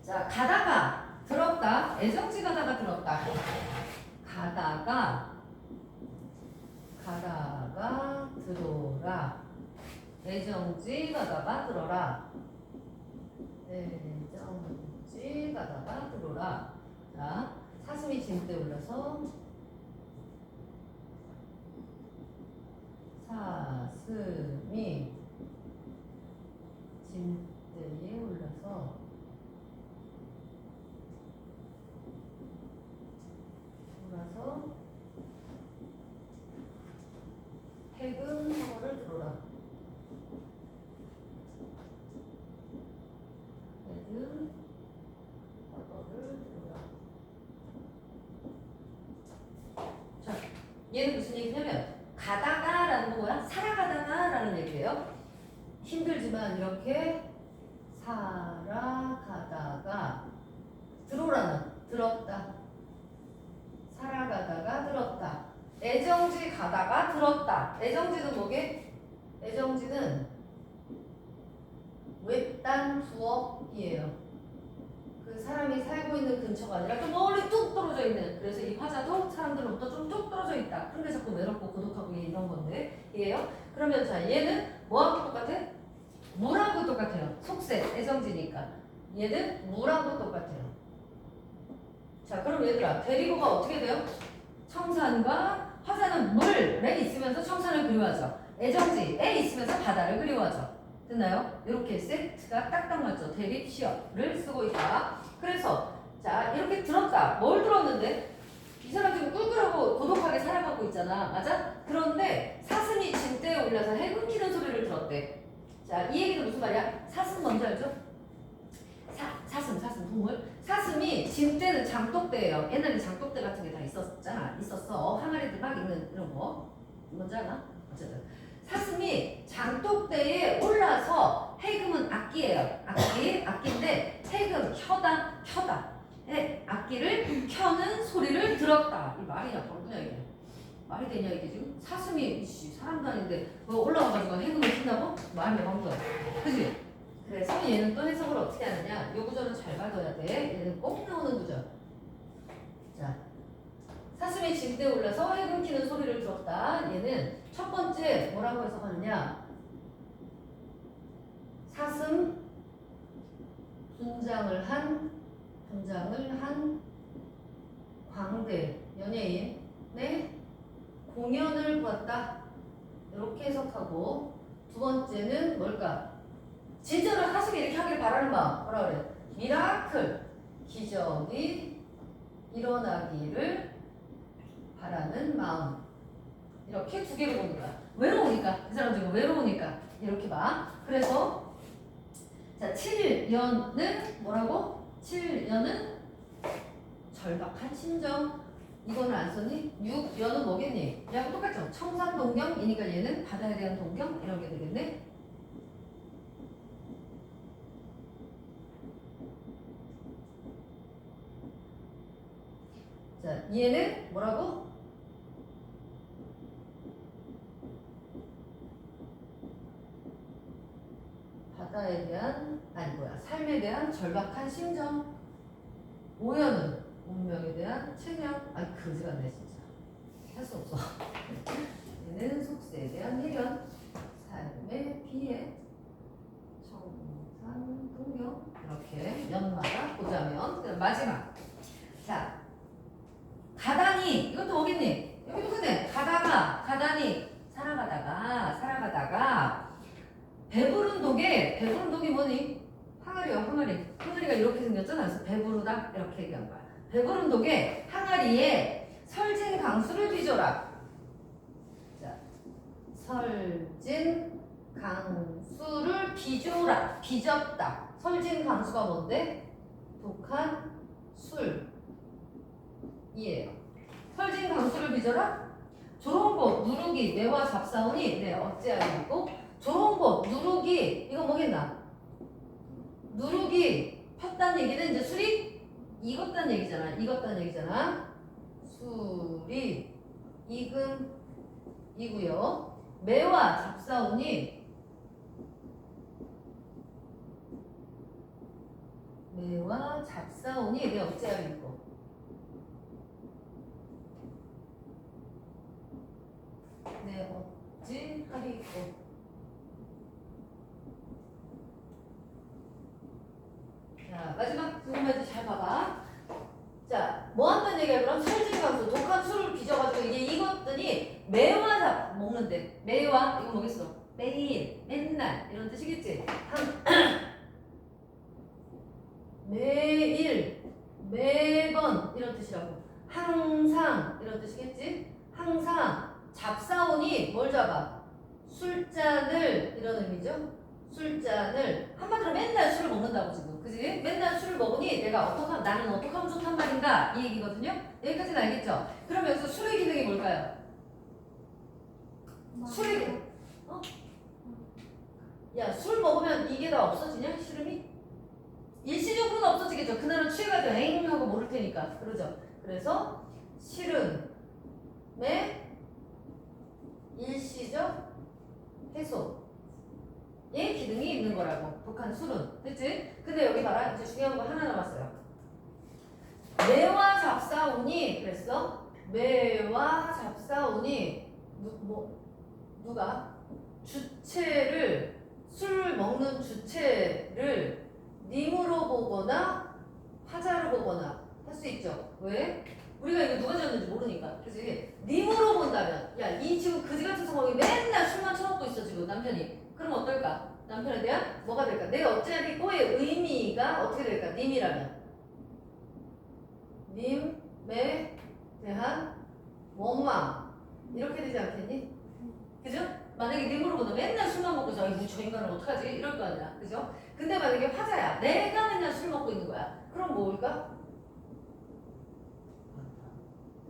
자 가다가 들었다. 애정지 가다가 들었다. 가다가 들어라. 애정지 가다가 들어라. 애정지 가다가 들어라. 자 사슴이 짐대 올라서 사슴이 짐대에 올라서 퇴근 허가를 들어라. 퇴근 허가를 들어라. 자, 얘는 무슨 얘기냐면 가다가라는 거 뭐야? 살아가다가라는 얘기예요. 하지만 이렇게 살아가다가 들었다. 살아가다가 들었다. 애정지 가다가 들었다. 애정지는 뭐게? 애정지는 외딴 부업이에요. 그 사람이 살고 있는 근처가 아니라 좀 멀리 뚝 떨어져 있는. 그래서 이 화자도 사람들로부터 좀 뚝 떨어져 있다. 그런 게 자꾸 외롭고 고독하고 이런 건데, 이해요? 그러면 자, 얘는 뭐하고 똑같아? 물하고 똑같아요. 속세, 애정지니까. 얘는 물하고 똑같아요. 자, 그럼 얘들아, 대리고가 어떻게 돼요? 청산과 화자는 물에 있으면서 청산을 그리워하죠. 애정지에 있으면서 바다를 그리워하죠. 됐나요? 이렇게 세트가 딱딱 맞죠. 대립 시어를 쓰고 있다. 그래서 자, 이렇게 들었다. 뭘 들었는데? 이 사람 지금 꿀꿀하고 고독하게 살아가고 있잖아. 맞아? 그런데 사슴이 진대에 올라서 해금키는 소리를 들었대. 자, 이 얘기는 무슨 말이야? 사슴 뭔지 알죠? 사슴 동물. 사슴이 진대는 장독대예요. 옛날에 장독대 같은 게 다 있었어. 항아리들 막 있는 이런 거. 뭔지 알아? 어쨌든 사슴이 장독대에 올라서 해금은 악기예요. 악기인데 해금 켜다. 악기를 켜는 소리를 들었다. 이 말이냐 벌구냐 이게? 말이 되냐 이게 지금? 사슴이 사람도 아닌데 뭐 올라와가지고 해금을 킨다고? 말이 방구야. 그치? 그래서 얘는 또 해석을 어떻게 하느냐? 요 구조는 잘 받아야 돼. 얘는 꼭 나오는 구조. 자, 사슴이 진대에 올라서 해금 키는 소리를 들었다. 얘는 첫 번째 뭐라고 해석하느냐? 사슴 분장을 한 광대 연예인의 공연을 보았다. 이렇게 해석하고 두 번째는 뭘까? 진짜로 사슴이 이렇게 하길 바라는 마음. 뭐라 그래? 미라클 기적이 일어나기를 바라는 마음. 이렇게 두 개를 보니까 외로우니까 이 사람 지금 외로우니까 이렇게 봐. 그래서 자 7년은 뭐라고? 7년은 절박한 심정. 이거는 안 썼니? 6년은 뭐겠니? 얘하고 똑같죠? 청산 동경이니까 얘는 바다에 대한 동경 이런 게 되겠네. 자 얘는 뭐라고? 바다에 대한 삶에 대한 절박한 심정. 5년은 운명에 대한 체념. 그지 같네 진짜. 할 수 없어. 얘는 속세에 대한 해련. 삶의 비애. 청산 동경. 이렇게 연마다 보자면 그다음 마지막. 자 가다니 이것도 뭐겠니? 여기도 그네. 가다니 살아가다가 배부른 독이 뭐니? 항아리가 이렇게 생겼잖아. 그래서 배부르다 이렇게 얘기한 거야. 배부른 독에 항아리에 설진 강수를 빚어라. 자, 설진 강수를 빚었다. 설진 강수가 뭔데? 독한 술이에요. 설진 강수를 빚어라. 조롱봇 누룩이 매와 잡사오니 어찌하리고 조롱봇 누룩이 이거 뭐겠나? 누룩이 폈다는 얘기는 이제 술이 익었다는 얘기잖아. 술이 익음이고요. 매와 잡사오니 어찌하리고 어찌하리고. 자, 마지막 부분까지 잘 봐봐. 자, 뭐 한다는 얘기야? 그럼 설진강수, 독한 술을 빚어가지고 이게 익었더니 매와 먹는데. 매와, 이거 뭐겠어? 매일, 맨날 이런 뜻이겠지? 매일, 매번 이런 뜻이라고. 항상 이런 뜻이겠지? 항상 잡사오니 뭘 잡아? 술잔을 이런 의미죠? 술잔을 한마디로 맨날 술을 먹는다고 지금 그지? 맨날 술을 먹으니 나는 어떻게 하면 좋단 말인가 이 얘기거든요. 여기까지는 알겠죠? 그럼 여기서 술의 기능이 뭘까요? 술의 야, 술 먹으면 이게 다 없어지냐? 시름이? 일시적으로는 없어지겠죠. 그날은 취해가지고 엥 하고 모를 테니까. 그러죠. 그래서 시름의 일시적 해소의 기능이 있는 거라고. 독한 술은. 됐지? 근데 여기 봐라. 이제 중요한 거 하나 남았어요. 매와 잡사운이 그랬어? 매와 잡사운이 누가? 주체를 술 먹는 주체를 님으로 보거나 화자로 보거나 할 수 있죠. 왜? 우리가 이거 누가 지었는지 모르니까. 그치? 님으로 본다면 야, 이 지금 그지 같은 상황이 맨날 술만 처먹고 있어 지금 남편이. 그럼 어떨까? 남편에 대한 뭐가 될까? 내가 어찌하니 꼬의 의미가 어떻게 될까? 님이라면 님에 대한 원망 이렇게 되지 않겠니? 그죠? 만약에 님으로 보면 맨날 술만 먹고 있어. 아이고 저 인간은 어떡하지? 이럴 거 아니야. 그죠? 근데 만약에 화자야. 내가 맨날 술 먹고 있는 거야. 그럼 뭘까?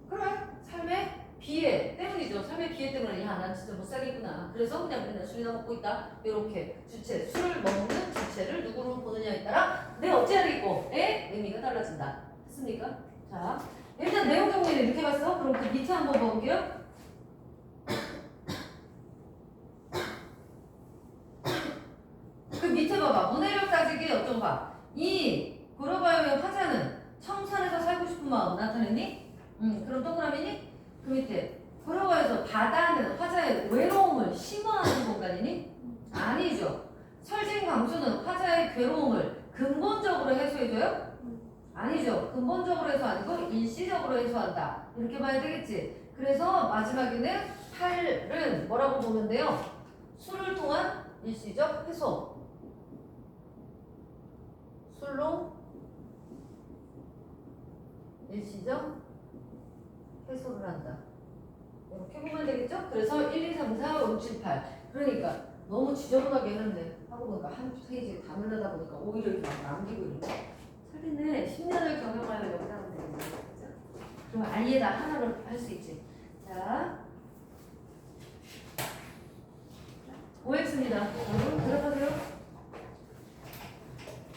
그래. 삶의 비애 때문이죠. 삶의 비애 때문에 야, 난 진짜 못 살겠구나. 그래서 그냥 맨날 술이나 먹고 있다. 이렇게 주체, 술을 먹는 주체를 누구로 보느냐에 따라 내 어찌해야 되겠고의 의미가 달라진다. 됐습니까? 자, 일단 내용 정리를 이렇게 봤어. 그럼 그 밑에 한번 볼게요. 그 밑에 봐봐. 문해력 따지기 어떤 봐. 이 고려바이오의 화자는 청산에서 살고 싶은 마음 나타냈니? 그럼 동그라미니? 그 밑에 고려바이오에서 바다는 화자의 외로움을 심화하는 공간이니? 아니죠. 설진광수는 화자의 괴로움을 근본적으로 해소해줘요? 아니죠. 근본적으로 해소 아니고 일시적으로 해소한다. 이렇게 봐야 되겠지. 그래서 마지막에는 8은 뭐라고 보면 돼요? 술을 통한 일시적 해소. 술로 일시적 해소를 한다. 이렇게 보면 되겠죠? 그래서 1, 2, 3, 4, 5, 6, 7, 8. 그러니까 너무 지저분하게 했는데 하고 보니까 한 페이지 다 늘려다 보니까 오히려 이렇게 막 남기고 이렇게. 살인을 10년을 경험하여 여기다 하면 되겠네. 그죠? 그럼 아예다 하나로 할 수 있지. 자, OX입니다. 여러분 들어가세요.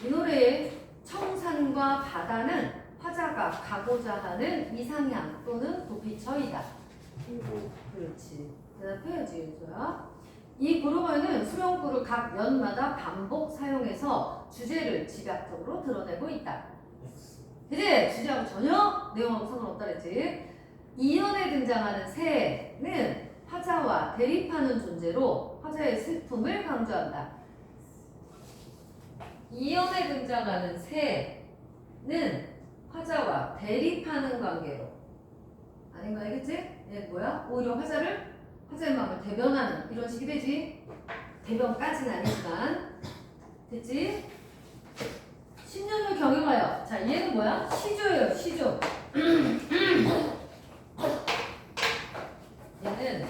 이 노래의 청산과 바다는 화자가 가고자 하는 이상향 또는 도피처이다. 그렇지. 대답해야지, 유소야. 이 고로바이는 수령구를 각 면마다 반복 사용해서 주제를 집약적으로 드러내고 있다. 그치? 주제하고 전혀 내용하고 상관없다 그랬지. 이연에 등장하는 새는 화자와 대립하는 존재로 화자의 슬픔을 강조한다. 이연에 등장하는 새는 화자와 대립하는 관계로. 아닌 거 알겠지? 얘 뭐야? 오히려 화자의 마음을 대변하는 이런 식이 되지. 대변까지는 아니지만 됐지? 10년을 경영하여. 자, 얘는 뭐야? 시조예요. 시조. 얘는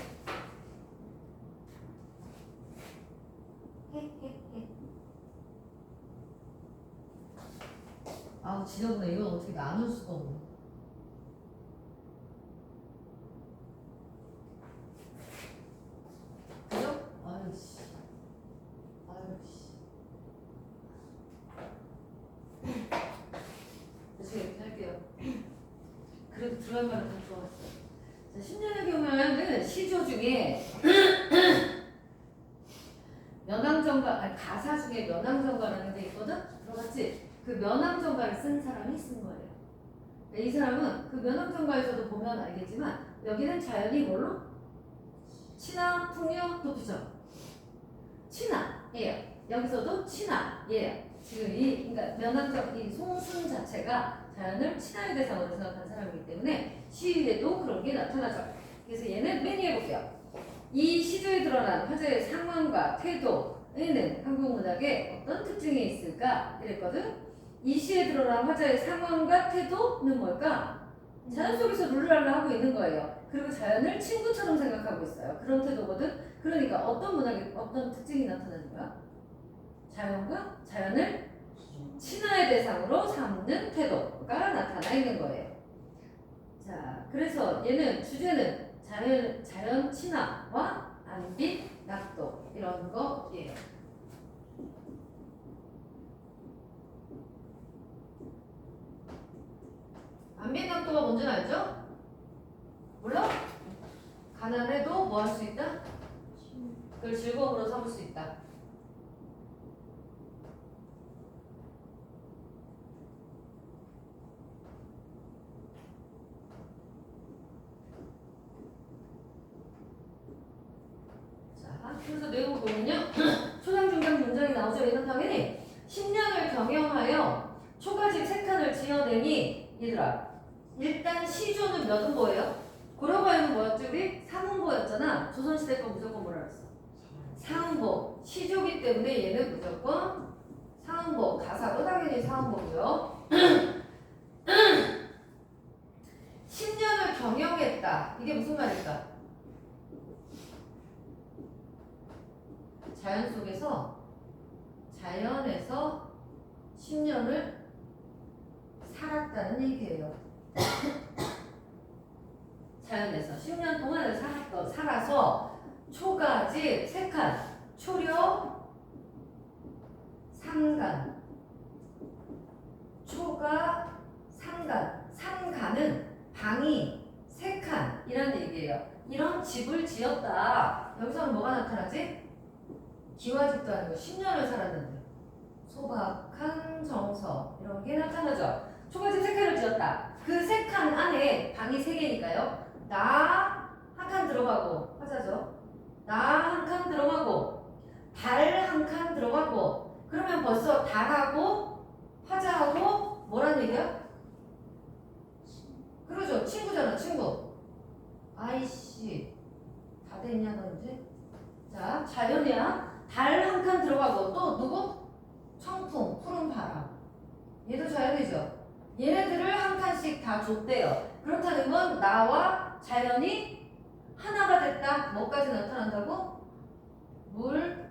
아우 지저분해. 이건 어떻게 나눌 수가 없네. 그죠? 아유씨. 대충 이렇게 할게요. 그래도 들어갈 만한 건 좋았어요. 자, 10년의 경우에는 시조 중에 면왕정가, 아니 가사 중에 면왕정가라는 게 있거든? 들어봤지? 그 면왕정가를 쓴 사람이 쓴 거예요. 이 사람은 그 면왕정가에서도 보면 알겠지만 여기는 자연이 뭘로? 친화, 풍요, 도피죠. 친화예요. 여기서도 친화예요. 지금 그러니까 면왕정, 이 송순 자체가 자연을 친화의 대상으로 생각한 사람이기 때문에 시위에도 그런 게 나타나죠. 그래서 얘는 맨 위에 볼게요. 이 시조에 드러난 화자의 상황과 태도에는 한국 문학에 어떤 특징이 있을까? 이랬거든. 이 시에 드러난 화자의 상황과 태도는 뭘까? 자연 속에서 룰루랄라 하고 있는 거예요. 그리고 자연을 친구처럼 생각하고 있어요. 그런 태도거든. 그러니까 어떤 문학에 어떤 특징이 나타나는 거야? 자연과 자연을 친화의 대상으로 삼는 태도가 나타나 있는 거예요. 자, 그래서 얘는 주제는 자연 친화와 안빛, 낙도 이런 거예요. 안빈낙도가 뭔지는 알죠? 몰라? 가난해도 뭐 할 수 있다? 그걸 즐거움으로 삼을 수 있다. 자, 그래서 내용을 보면요. 초장, 중장, 중장이 나오죠. 얘는 당연히 10년을 경영하여 초가집 3칸을 지어내니 얘들아 일단 시조는 몇 음보예요? 고려가요는 뭐였지 우리? 3음보였잖아. 조선시대 거 무조건 뭐라 그랬어? 4음보. 시조기 때문에 얘는 무조건 4음보. 가사도 당연히 4음보고요. 10년을 경영했다. 이게 무슨 말일까? 자연 속에서 자연에서 10년을 살았다는 얘기예요. 자연에서 10년 동안을 살아서 초가집 3칸, 초려 3간, 초가 3간, 3간은 방이 3칸이라는 얘기예요. 이런 집을 지었다. 여기서는 뭐가 나타나지? 기와집도 아니고 10년을 살았는데 소박한 정서 이런 게 나타나죠. 초가집 3칸을 지었다. 그 3칸 안에 방이 3개니까요. 나 한 칸 들어가고 화자죠. 나 한 칸 들어가고 달 한 칸 들어가고 그러면 벌써 달하고 화자하고 뭐란 얘기야? 그러죠. 친구잖아. 친구. 아이씨 다 됐냐 너 이제? 자 자연이야. 달 한 칸 들어가고 또 누구? 청풍, 푸른 바람. 얘도 자연이죠. 얘네들을 한 칸씩 다 줬대요. 그렇다는 건 나와 자연이 하나가 됐다. 뭐까지 나타난다고? 물,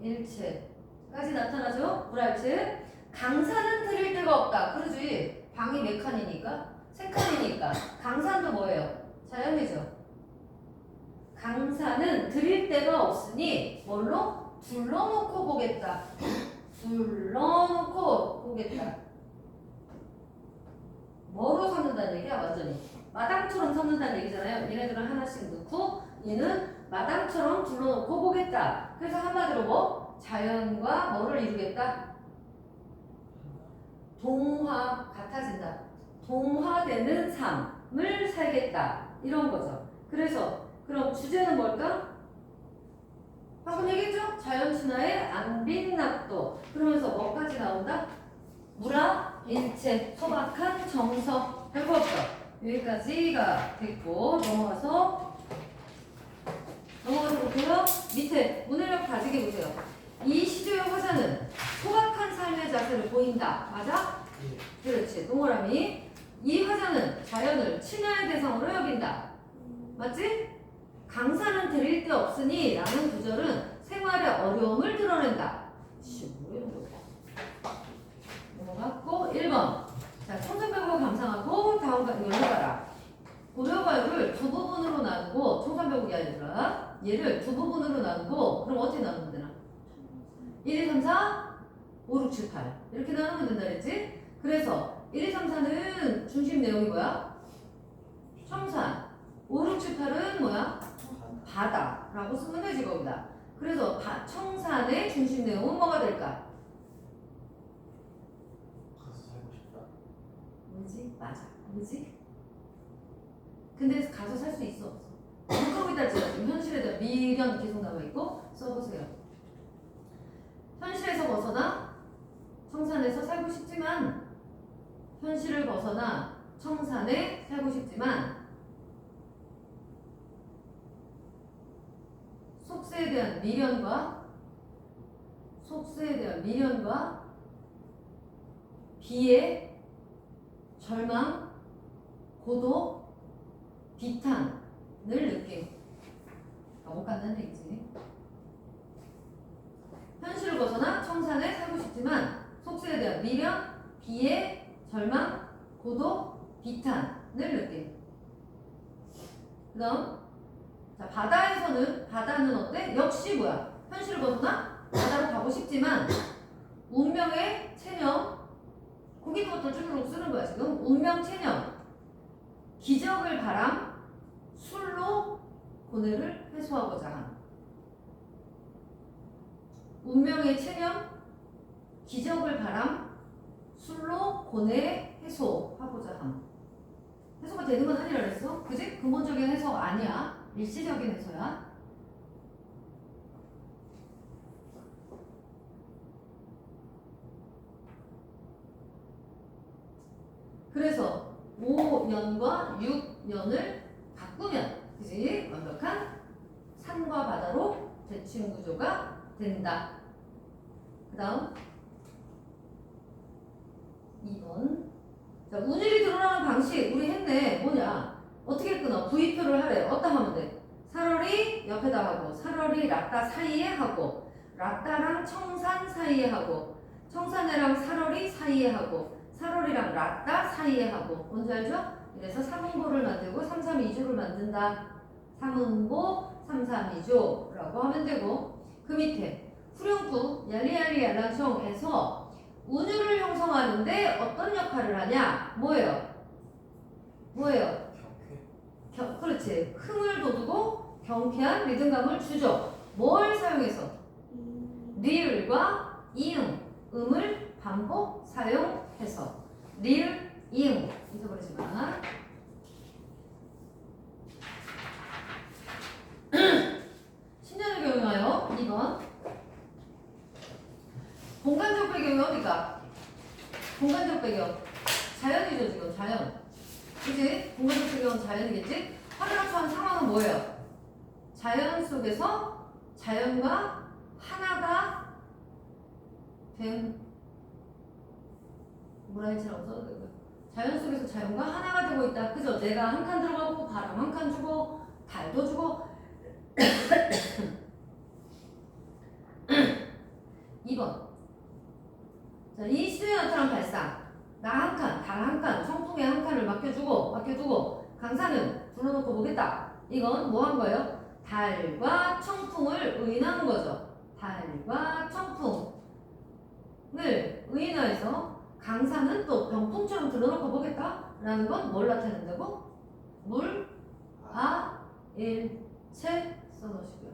일체까지 나타나죠. 물알체. 강산은 드릴 데가 없다. 그러지. 방이 몇 칸이니까? 3칸이니까. 강산도 뭐예요? 자연이죠. 강산은 드릴 데가 없으니 뭘로? 둘러놓고 보겠다. 둘러놓고 보겠다. 뭐로 삼는다는 얘기야? 완전히 마당처럼 삼는다는 얘기잖아요. 얘네들은 하나씩 넣고 얘는 마당처럼 둘러놓고 보겠다. 그래서 한마디로 뭐? 자연과 뭐를 이루겠다? 동화 같아진다. 동화되는 삶을 살겠다. 이런 거죠. 그래서 그럼 주제는 뭘까? 방금 얘기했죠? 자연순화의 안빈낙도. 그러면서 뭐까지 나온다? 물화, 일체, 소박한 정서. 별거 없어. 여기까지가 됐고 넘어가서 볼게요. 밑에 문해력 다지기 보세요. 이 시조의 화자는 소박한 삶의 자세를 보인다. 맞아? 그렇지. 동그라미. 이 화자는 자연을 친화의 대상으로 여긴다. 맞지? 강사는 드릴 데 없으니 라는 구절은 생활의 어려움을 드러낸다. 뭐 이런 거. 넘어갔고 1번. 자, 청산벽을 감상하고 다음과 이걸 해봐라. 고려가요를 두 부분으로 나누고 청산벽이 아니라 얘를 두 부분으로 나누고 그럼 어떻게 나누면 되나? 1, 2, 3, 4, 5, 6, 7, 8 이렇게 나누면 된다 그랬지? 그래서 1, 2, 3, 4는 중심 내용이 뭐야? 청산. 5, 6, 7, 8은 뭐야? 바다라고 쓰면 되지 거기다. 그래서 청산의 중심 내용은 뭐가 될까? 가서 살고 싶다. 뭐지? 맞아. 뭐지? 근데 가서 살 수 있어 없어? 거기다 지금 현실에 대한 미련 계속 남아있고 써보세요. 현실에서 벗어나 청산에서 살고 싶지만 현실을 벗어나 청산에 살고 싶지만 속세에 대한 미련과 비애, 절망, 고독, 비탄을 느낌. 못 간다는 얘기지. 현실을 벗어나 청산에 살고 싶지만 속세에 대한 미련, 비애, 절망, 고독, 비탄을 느낌. 그 다음 자, 바다는 어때? 역시 뭐야? 현실을 벗어나 바다로 가고 싶지만 운명의 체념, 거기 것도 쭈르륵 쓰는 거야 지금. 운명 체념, 기적을 바람, 술로 고뇌를 해소하고자 함. 운명의 체념, 기적을 바람, 술로 고뇌 해소하고자 함. 해소가 되는 건 아니라 그랬어. 그지? 근본적인 해소 아니야. 일시적인 해소야. 그래서 5년과 6년을 바꾸면 그지? 완벽한 산과 바다로 대칭 구조가 된다. 그 다음 2번. 자, 운율이 드러나는 방식 우리 했네. 뭐냐? 어떻게 끊어? V표를 하래. 어디다 하면 돼? 살월이 옆에다 하고, 살월이 라따 사이에 하고, 라따랑 청산 사이에 하고, 청산이랑 살월이 사이에 하고, 살월이랑 라따 사이에 하고. 뭔지 알죠? 그래서 3분보를 만들고 332조를 만든다. 3분보 332조라고 하면 되고, 그 밑에 후렴구 얄리얄리 얄랑청에서 운율을 형성하는데 어떤 역할을 하냐? 뭐예요? 뭐예요? 그렇지. 흥을 돋우고 경쾌한 리듬감을 주죠. 뭘 사용해서? 리을과 이응, 음을 반복 사용해서. 리을, 이응. 잊어버리지 마. 신년을 경유하여 2번. 공간적 배경이 어디가? 공간적 배경. 자연이죠, 지금. 자연. 그치? 공간적 배경은 자연이겠지? 화를 처한 상황은 뭐예요? 자연 속에서 자연과 하나가 된, 뭐라 했지라고 써도 되고요. 자연 속에서 자연과 하나가 되고 있다. 그죠? 내가 한 칸 들어가고, 바람 한 칸 주고, 달도 주고. 2번. 자, 이 시대에 나타난 발상. 나 한 칸, 달 한 칸, 청풍에 한 칸을 맡겨두고, 강산은 불러놓고 보겠다. 이건 뭐 한 거예요? 달과 청풍을 의인하는 거죠. 달과 청풍을 의인화해서 강산은 또 병풍처럼 들어놓고 보겠다. 라는 건 뭘 나타낸다고? 물, 아, 일, 체 써놓으시고요.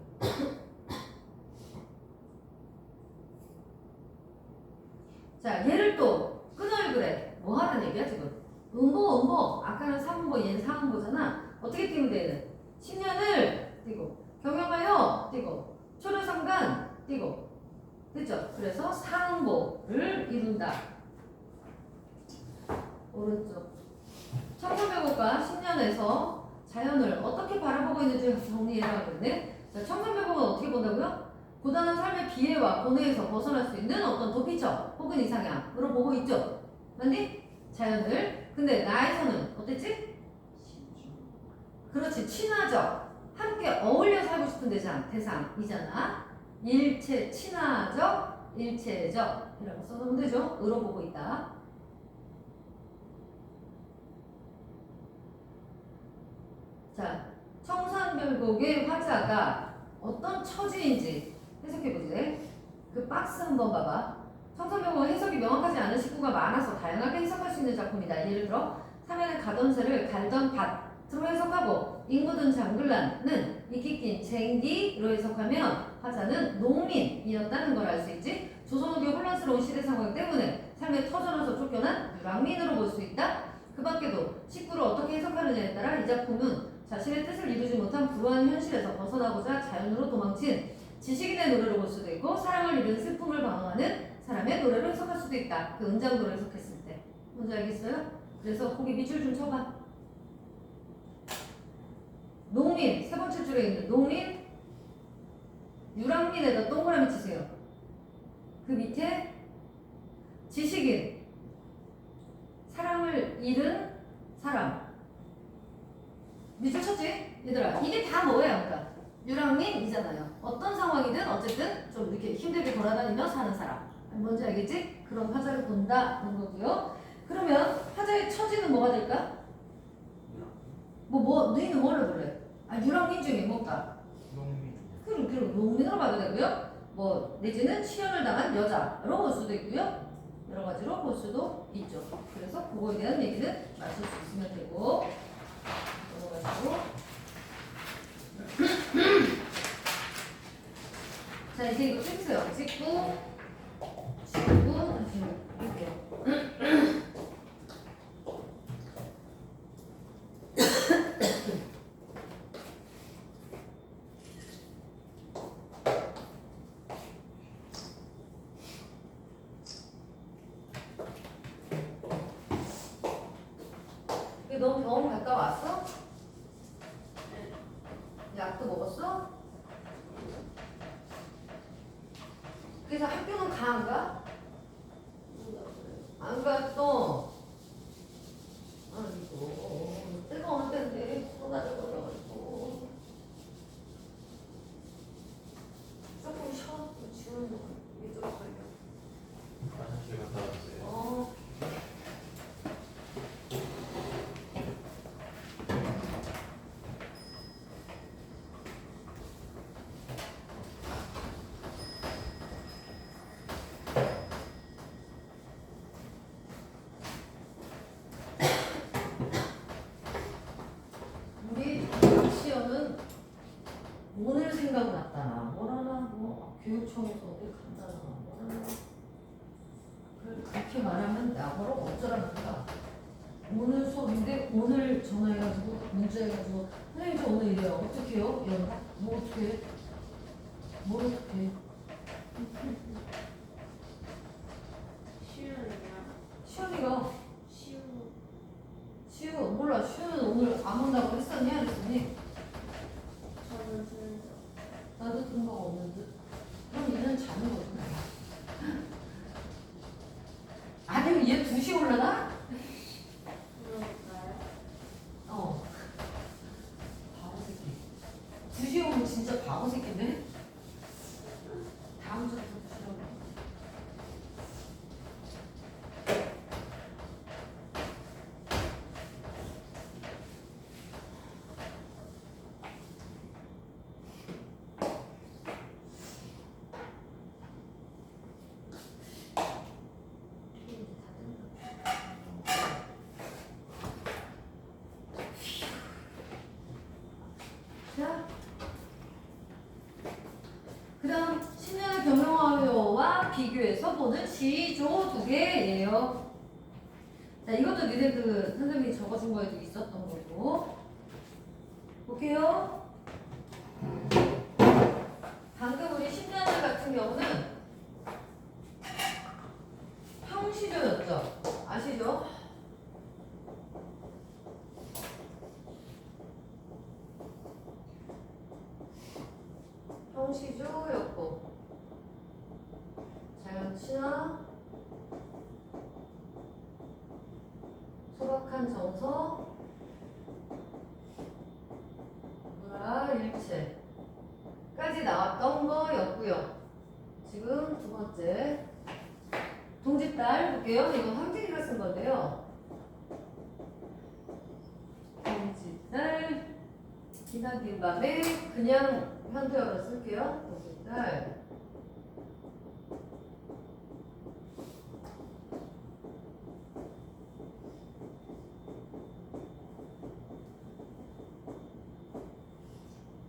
자, 얘를 또 끊어요 그래. 뭐 하라는 얘기야 지금? 음보. 아까는 3음보, 얘는 4음보잖아. 어떻게 띄면 돼 얘는? 신년을 띄고, 경영하여 띄고, 초려상간 띄고. 됐죠? 그래서 4음보를 이룬다. 오른쪽. 청산배곡과 신년에서 자연을 어떻게 바라보고 있는지 정리해라 그랬네. 자, 청산배곡은 어떻게 본다고요? 고단한 삶의 비애와 고뇌에서 벗어날 수 있는 어떤 도피처 혹은 이상향으로 보고 있죠. 맞니? 자연을. 근데 나에서는 어땠지? 그렇지. 친화적. 함께 어울려 살고 싶은 대상이잖아. 일체, 친화적, 일체적 이라고 써놓으면 되죠. 으로 보고 있다. 자, 청산별곡의 화자가 어떤 처지인지 해석해보지. 그 박스 한번 봐봐. 청산별곡은 해석이 명확하지 않은 식구가 많아서 다양하게 해석할 수 있는 작품이다. 예를 들어 사면의 가던 새를 갈던 밭으로 해석하고 인구든 장글란은 이끼 낀 쟁기로 해석하면 화자는 농민이었다는 걸 알 수 있지. 조선 후기 혼란스러운 시대 상황 때문에 삶에 터져나서 쫓겨난 유랑민으로 볼 수 있다. 그 밖에도 식구를 어떻게 해석하느냐에 따라 이 작품은 자신의 뜻을 이루지 못한 불우한 현실에서 벗어나고자 자연으로 도망친 지식인의 노래로 볼 수도 있고 사랑을 잃은 슬픔을 방황하는 사람의 노래로 해석할 수도 있다. 그 은장도로 해석했을 때. 뭔지 알겠어요? 그래서 거기 밑줄 좀 쳐봐. 농민, 세 번째 줄에 있는 농민, 유랑민에다 동그라미 치세요. 그 밑에 지식인, 사랑을 잃은 사람. 밑줄 쳤지? 얘들아, 이게 다 뭐예요? 그러니까 유랑민이잖아요. 어떤 상황이든 어쨌든 좀 이렇게 힘들게 돌아다니며 사는 사람. 뭔지 알겠지? 그런 화자를 본다는 거고요. 그러면 화자의 처지는 뭐가 될까? 너희는 뭐를 볼래? 아, 유랑민 중에 뭐다? 농민. 그럼 농민으로 봐도 되고요. 뭐 내지는 치연을 당한 여자로 볼 수도 있고요. 여러 가지로 볼 수도 있죠. 그래서 그거에 대한 얘기는 마칠 수 있으면 되고 넘어가시고 자 이제 이거 찍으세요. 찍고 다시 할게요. 너 병원 갔다 왔어? 약도 먹었어? 그래서 학교는 가 안 가? 안 갔어. 아이고 뜨거운 때인데 코로나를 걸려가지고 조금 쉬어. 지우는 동안 이게 좀 걸려. 화장실 갔다 왔어요. 우리 시험은 오늘 생각났다. 뭐라나 뭐 교육청에서 어디 간다나 뭐라나 그렇게 말하면 나보러 어쩌라는가. 오늘 수업인데 오늘 전화해가지고 문자해가지고 선생님 저 오늘 이래요. 어떻게 해요? 이러면 뭐 어떻게 해? 뭘 어떻게 해? 시윤이야. 시연이가 시윤. 시우 몰라. 시우는 오늘 안 온다고 했었니? 안 했었니? 저는 들은 적. 나도 그런 거 없는데. 그럼 얘는 자는 거구나. 아니면 얘 2시 올라나? 그럴까요? 바보 새끼. 2시에 오면 진짜 바보 새끼인데? 다음 주부터 2시에 올라. 자, 그 다음 신년의 경영화요와 비교해서 보는 시조 2개예요. 자, 이것도 니네 그 선생님이 적어준 거에도 있었던 거고. 볼게요. 방금 우리 신년을 같은 경우는 평시조였죠. 아시죠? 평시조였고 자연친화 소박한 정서 문화일체까지 나왔던 거였고요. 지금 두 번째 동짓달 볼게요. 이건 황진이가 쓴 건데요. 동짓달 기나긴 밤에 그냥 현대어로 쓸게요. 동짓달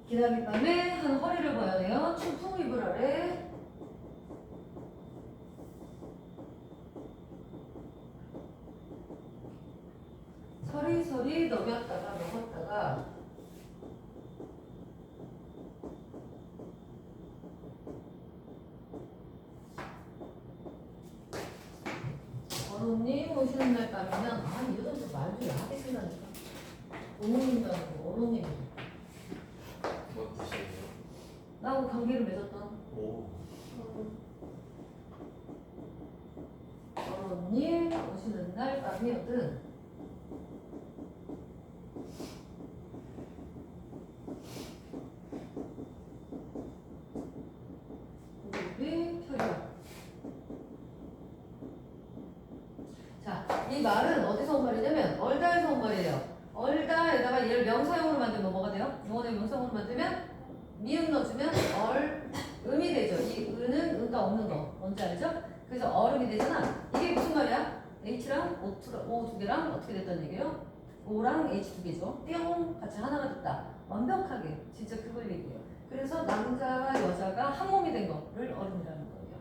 기나긴 밤에 한 허리를 봐야돼요. 춘풍 이불 아래 서리서리 녹였다가 먹었다가 어른님 오시는 날 까면 이러면서 말도 야하게 생각하니까 어머님도 아니고 어른님 뭐 드시세요? 나하고 관계를 맺었던 오. 어른님 오시는 날 밤이거든. 우리 표현. 자, 이 말은 어디서 온 말이냐면 얼다에서 온 말이에요. 얼다에다가 얘를 명사형으로 만들면 뭐가 돼요? 영어의 명사형으로 만들면 미음 넣어주면 음이 되죠. 이 은은 은가 없는 거 뭔지 알죠? 그래서 얼음이 되잖아. 이게 무슨 말이야? H랑 O 두 개랑 어떻게 됐다는 얘기예요? O랑 H 두 개죠. 뿅 같이 하나가 됐다. 완벽하게 진짜 그걸 얘기해요. 그래서 남자와 여자가 한 몸이 된 거를 얼음이라는 거예요.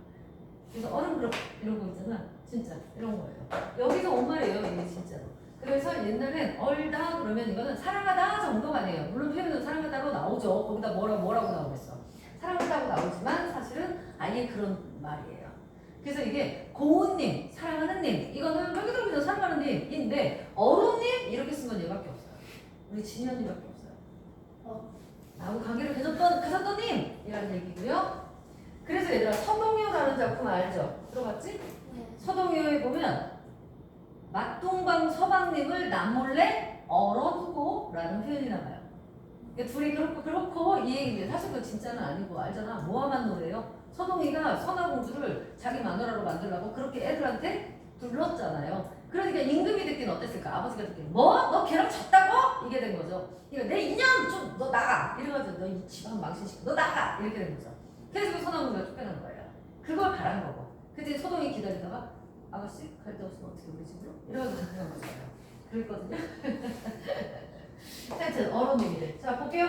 그래서 얼음 그렇게 이런 거 있잖아. 진짜 이런 거예요. 여기서 온 말이에요. 이게 진짜로. 그래서 옛날엔 얼다 그러면 이거는 사랑하다 정도가 아니에요. 물론 표현은 사랑하다로 나오죠. 거기다 뭐라고 나오겠어. 사랑하다고 나오지만 사실은 아예 그런 말이에요. 그래서 이게 고운님, 사랑하는 님, 이거는 여기도 그냥 사랑하는 님인데 어른님 이렇게 쓴 건 얘밖에 없어요. 우리 진현님밖에 없어요. 나하고 관계를 가졌던 님이라는 얘기고요. 그래서 얘들아 서동요라는 작품 알죠? 들어봤지? 네. 서동요에 보면 막동방 서방님을 남몰래 얼어두고 라는 표현이 나와요. 그러니까 둘이 그렇고 이 얘기인데 사실 그거 진짜는 아니고 알잖아. 모함한 노래예요. 서동이가 선화공주를 자기 마누라로 만들려고 그렇게 애들한테 둘렀잖아요. 그러니까 임금이 듣기는 어땠을까? 아버지가 듣기는 뭐? 너 걔랑 잤다고? 이게 된 거죠. 그러니까 내 인연 좀 너 나가! 이래가지고 너 이 집안 망신시켜 너 나가! 이렇게 된 거죠. 그래서 선화공주가 쫓겨난 거예요. 그걸 바란 거고. 그때 서동이 기다리다가 아가씨 갈 데 없으면 어떻게 우리 집으로? 이러면서 그냥 거잖아요. 그랬거든요. 하여튼 어른님이래. 자 볼게요.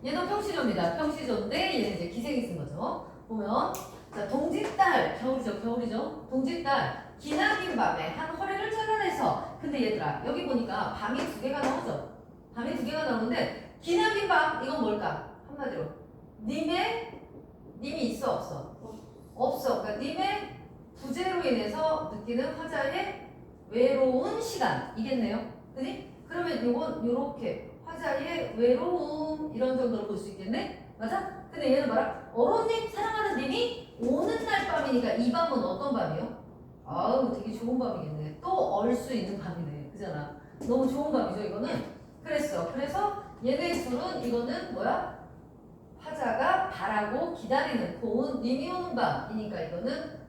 얘도 평시조입니다. 평시조인데 얘는 이제 기생이 쓴 거죠. 보면 자 동짓달 겨울이죠. 동짓달 기나긴 밤에 한 허리를 잘라내서 근데 얘들아 여기 보니까 밤이 두 개가 나오죠. 밤이 두 개가 나오는데 기나긴 밤 이건 뭘까? 한마디로 님이 있어 없어? 없어. 그러니까 님의 부재로 인해서 느끼는 화자의 외로운 시간이겠네요. 그지? 그러면 이건 요렇게 화자의 외로움 이런 정도로 볼 수 있겠네? 맞아? 근데 얘는 뭐라? 어른님 사랑하는 님이 오는 날 밤이니까 이 밤은 어떤 밤이요? 아우 되게 좋은 밤이겠네. 또 얼 수 있는 밤이네. 그잖아. 너무 좋은 밤이죠 이거는. 그래서 얘네 둘은 이거는 뭐야? 화자가 바라고 기다리는 고운 님이 오는 밤이니까 이거는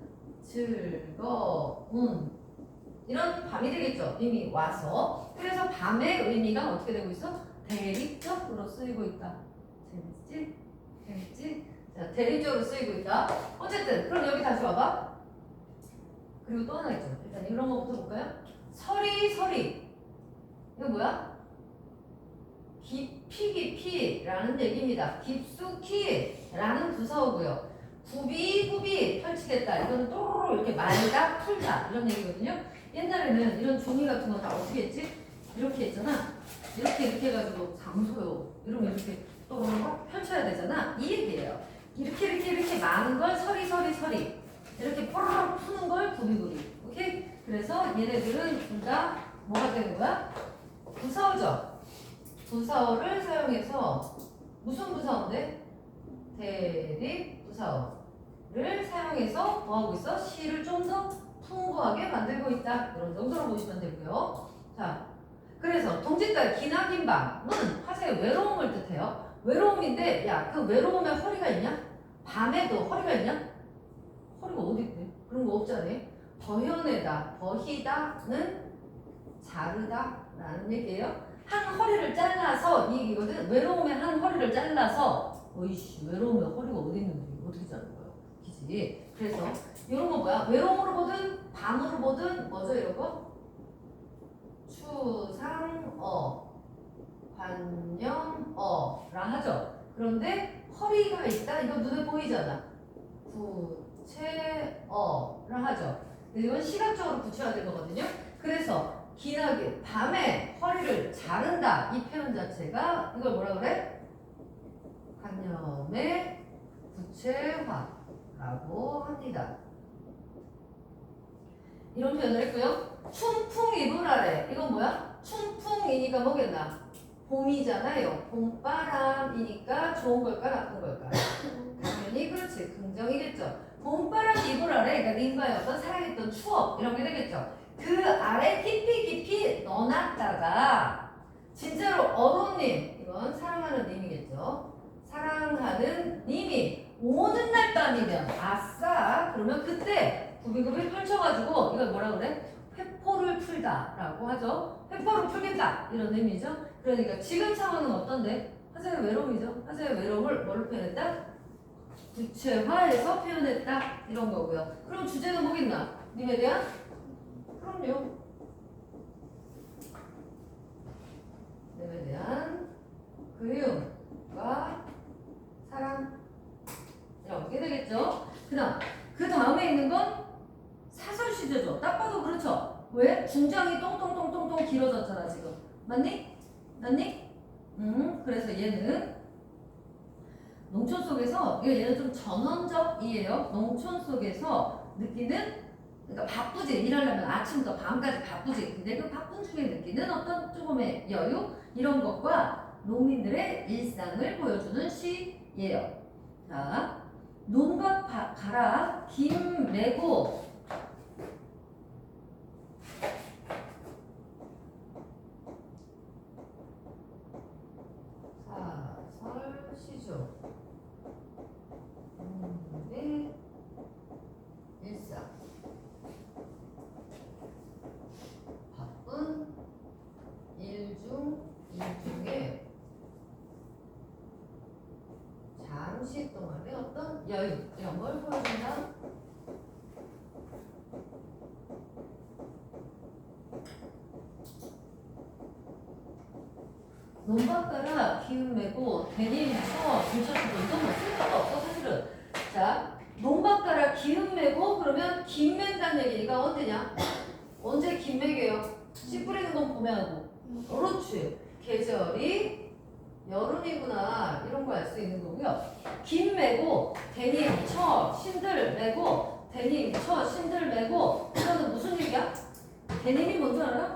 즐거운 이런 밤이 되겠죠. 님이 와서. 그래서 밤의 의미가 어떻게 되고 있어? 대립적으로 쓰이고 있다. 재밌지? 자, 대립적으로 쓰이고 있다. 어쨌든 그럼 여기 다시 와봐. 그리고 또 하나 있죠. 일단 이런 거부터 볼까요? 서리 이거 뭐야? 깊이라는 얘기입니다. 깊숙이라는 부사어고요. 굽이 펼치겠다. 이거는 또로로 이렇게 말다 풀다 이런 얘기거든요. 옛날에는 이런 종이 같은 거 다 어떻게 했지? 이렇게 했잖아. 이렇게 해가지고 장소요. 이러면 이렇게 또로로 펼쳐야 되잖아. 이 얘기예요. 이렇게 많은 걸 서리 이렇게 뽀로로 푸는 걸 굽이. 오케이? 그래서 얘네들은 둘 다 뭐가 되는 거야? 부사어죠. 부사어를 사용해서 무슨 부사어인데? 대립 부사어를 사용해서 뭐 하고 있어? 시를 좀 더 풍부하게 만들고 있다. 이런 정도로 보시면 되고요. 자, 그래서 동짓달 기나긴 밤은 화자의 외로움을 뜻해요. 외로움인데 야, 그 외로움에 허리가 있냐? 밤에도 허리가 있냐? 허리가 어디 있대? 그런 거 없잖아. 버현에다, 버히다는 자르다라는 얘기예요. 한 허리를 잘라서 이 얘기거든. 외로움에 한 허리를 잘라서 어이씨 외로움에 허리가 어디 있는데 어떻게 자른 거예요? 그치? 그래서 이런 거 뭐야? 외로움으로 보든 밤으로 보든 뭐죠 이런 거? 추상어, 관념어라 하죠. 그런데 허리가 있다? 이거 눈에 보이잖아. 구체어라 하죠. 이건 시각적으로 구체화된 거거든요. 그래서 기나긴 밤에 허리를 자른다 이 표현 자체가 이걸 뭐라 그래? 관념의 구체화라고 합니다. 이런 표현을 했고요. 춘풍이불아래 이건 뭐야? 춘풍이니까 뭐겠나? 봄이잖아요. 봄바람이니까 좋은 걸까 나쁜 걸까? 당연히 그렇지. 긍정이겠죠. 봄바람 이불 아래 그러니까 님과의 어떤 사랑했던 추억 이런 게 되겠죠. 그 아래 깊이 넣어놨다가 진짜로 어른님 이건 사랑하는 님이겠죠. 사랑하는 님이 오는 날 밤이면 아싸 그러면 그때 구비구비 펼쳐가지고 이걸 뭐라 그래? 회포를 풀다라고 하죠. 회포를 풀겠다 이런 의미죠. 그러니까 지금 상황은 어떤데? 화자의 외로움이죠. 화자의 외로움을 뭘로 표현했다? 구체화해서 표현했다 이런 거고요. 그럼 주제는 뭐겠나? 님에 대한? 그럼요. 님에 대한 그리움과 사랑 이렇게 되겠죠. 그 다음에 있는 건 사설 시제죠. 딱 봐도 그렇죠. 왜? 중장이 똥똥똥똥똥 길어졌잖아 지금. 맞니? 맞니? 그래서 얘는 농촌 속에서 얘는 좀 전원적이에요. 농촌 속에서 느끼는 그러니까 바쁘지 일하려면 아침부터 밤까지 바쁘지. 근데 그 바쁜 중에 느끼는 어떤 조금의 여유 이런 것과 농민들의 일상을 보여주는 시예요. 자, 논밭 가라 김 메고 사설 시조 농민의 일상 바쁜 일중에 잠시 동안의 어떤 여유 이런 걸 보여준다. 논밭가라 기운 메고 대님 들쳤어도 이건 뭐 쓸데가 없어 사실은. 자, 논밭가라 기운 메고 그러면 김 맨다는 얘기니까 언제냐? 언제 김 매게요? 씨 뿌리는 건 봄에 하고. 그렇지. 계절이 여름이구나 이런 거 알 수 있는 거고요. 김 메고 대님 신들 메고 대님 신들 메고 이거는 무슨 얘기야? 대님이 뭔지 알아?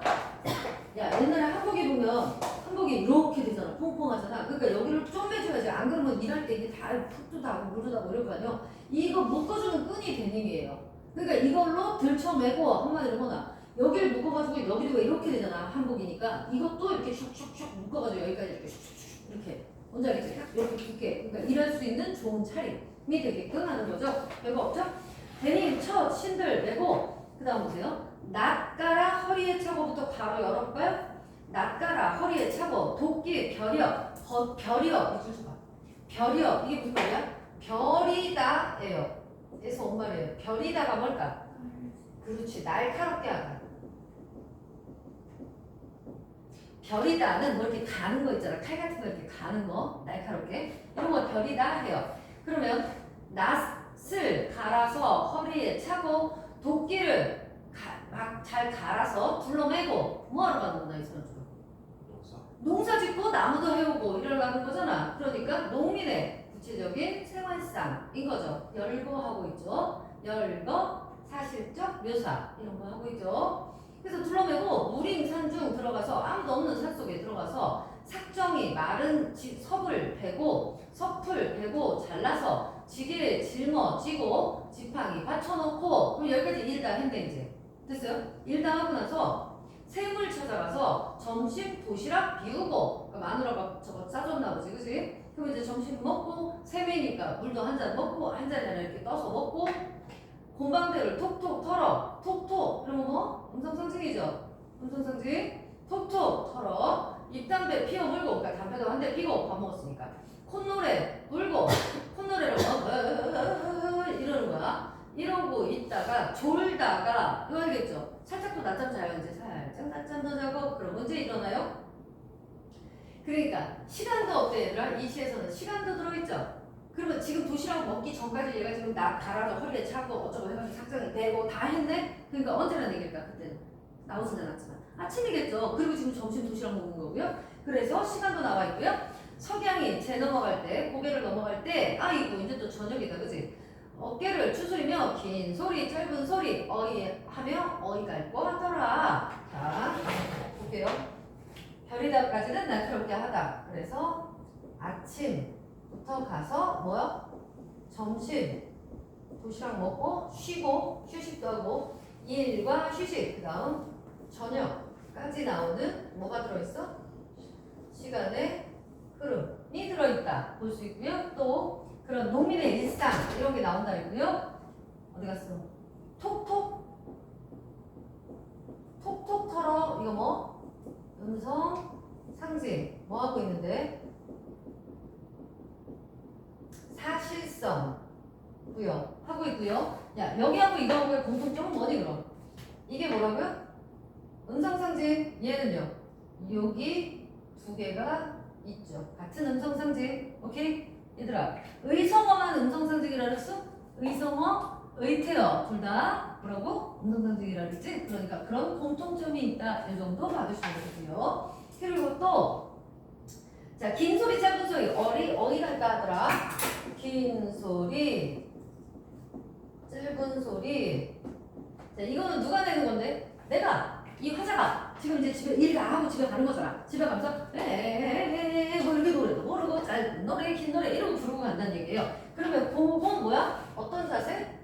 야 옛날에 한복 입으면 한복이 이렇게 되잖아. 퐁퐁하잖아. 그러니까 여기를 좀 매줘야지. 안 그러면 일할 때 이게 다 푹도 나고 물도 나고 이럴 거 아니야. 이거 묶어주는 끈이 데님이에요. 그러니까 이걸로 들쳐매고 한마디로 뭐나 여기를 묶어가지고 여기도 왜 이렇게 되잖아. 한복이니까 이것도 이렇게 슉슉슉 묶어가지고 여기까지 이렇게 슉슉슉 이렇게 뭔지 알겠지? 이렇게 두께. 그러니까 일할 수 있는 좋은 차림이 되게끔 하는 거죠. 별거 없죠? 데님 신들 매고 그 다음 보세요. 낯가라 허리에 차고부터 바로 열어볼까요? 낯가라 허리에 차고 도끼 벼려 벼려 이줄 봐. 벼려 이게 무슨 말이야? 별이다예요. 그래서 온 말이에요. 별이다가 뭘까? 그렇지 날카롭게 하다. 별이다는 뭐 이렇게 가는 거 있잖아. 칼 같은 거 이렇게 가는 거 날카롭게 이런 거 별이다 해요. 그러면 낫을 갈아서 허리에 차고 도끼를 막 잘 갈아서 둘러매고 뭐하러 가는 거나 이 사람 지금? 농사 짓고 나무도 해오고 이러려는 거잖아. 그러니까 농민의 구체적인 생활상인 거죠. 열거하고 있죠. 열거, 사실적 묘사 이런 거 하고 있죠. 그래서 둘러매고 무림 산중 들어가서 아무도 없는 산 속에 들어가서 삭정이 마른 섭을 베고 섭을 베고 잘라서 지게에 짊어지고 지팡이 받쳐놓고 그럼 여기까지 일 다 했네 이제. 됐어요? 일 다 하고 나서 샘을 찾아가서 점심 도시락 비우고 그러니까 마누라가 저거 싸줬나 보지 그치? 그럼 이제 점심 먹고 샘이니까 물도 한 잔 먹고 한 잔이나 이렇게 떠서 먹고 곰방대를 톡톡 털어 톡톡 그러면 뭐? 음성상징이죠? 음성상징 톡톡 털어 입담배 피워 물고 그러니까 담배도 한 대 피고 밥 먹었으니까 콧노래 불고 콧노래를 이러는 거야. 이러고 있다가 졸다가 이거 알겠죠? 살짝 또 낮잠 자요 이제 살짝 낮잠도 자고 그럼 언제 일어나요? 그러니까 시간도 어때 얘들아? 이 시에서는 시간도 들어있죠? 그러면 지금 도시락 먹기 전까지 얘가 지금 나 갈아서 허리에 차고 어쩌고 해가지고 삭정이 되고 다 했네? 그러니까 언제나 얘기일까 그때는 나오지는 않았지만 아침이겠죠? 그리고 지금 점심 도시락 먹는 거고요. 그래서 시간도 나와 있고요. 석양이 재 넘어갈 때 고개를 넘어갈 때 아이고 이제 또 저녁이다 그치? 어깨를 추스리며 긴 소리 짧은 소리 어이 하며 어이 갈고 하더라. 자 볼게요. 별이다까지는 날카롭게 하다. 그래서 아침부터 가서 뭐요? 점심 도시락 먹고 쉬고 휴식도 하고 일과 휴식 그 다음 저녁까지 나오는 뭐가 들어있어? 시간의 흐름이 들어있다. 볼 수 있고요. 또 그런 농민의 일상 이런 게 나온다 했고요. 어디 갔어? 톡톡 톡톡 털어 이거 뭐? 음성 상징 뭐 하고 있는데? 사실성 하고 있고요. 야, 여기하고 이거하고의 공통점은 뭐니 그럼? 이게 뭐라고요? 음성상징. 얘는요? 여기 두 개가 있죠. 같은 음성상징. 오케이? 얘들아, 의성어만 음성상징이라 그랬어? 의성어, 의태어 둘 다 뭐라고? 음성상징이라 그랬지? 그러니까 그런 공통점이 있다. 이 정도 봐주시면 되고요. 그리고 또 자, 긴 소리, 짧은 소리, 어이랄까 하더라. 긴 소리, 짧은 소리. 자, 이거는 누가 내는 건데? 내가. 이 화자가 지금 이제 집에 일 다 하고 집에 가는 거잖아. 집에 가면서 에에에에 뭐 이렇게 노래도 모르고 짧은 노래, 긴 노래 이러고 부르고 간다는 얘기예요. 그러면 그건 뭐야? 어떤 자세?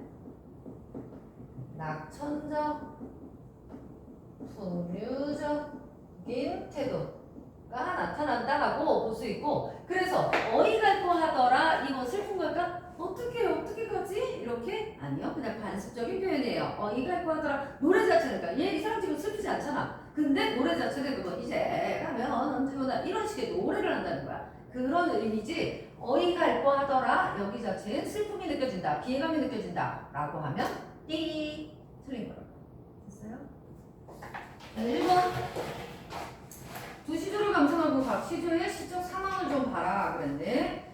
낙천적, 풍류적인 태도가 나타난다라고 볼 수 있고, 그래서 어이갈 거 하더라. 이거 슬픈 걸까? 어떻게 가지? 이렇게? 아니요. 그냥 관습적인 표현이에요. 어이갈 거 하더라. 노래 자체니까 얘 이 사람 지금 슬프지 않잖아. 근데 노래 자체는 그거 이제 가면 언제보다 이런 식의 노래를 한다는 거야. 그런 의미지. 어이갈 거 하더라. 여기 자체는 슬픔이 느껴진다. 피해감이 느껴진다. 라고 하면 띠 틀린 거라고. 됐어요? 1번. 두 시조를 감상하고 각 시조의 시적 상황을 좀 봐라 그랬는데,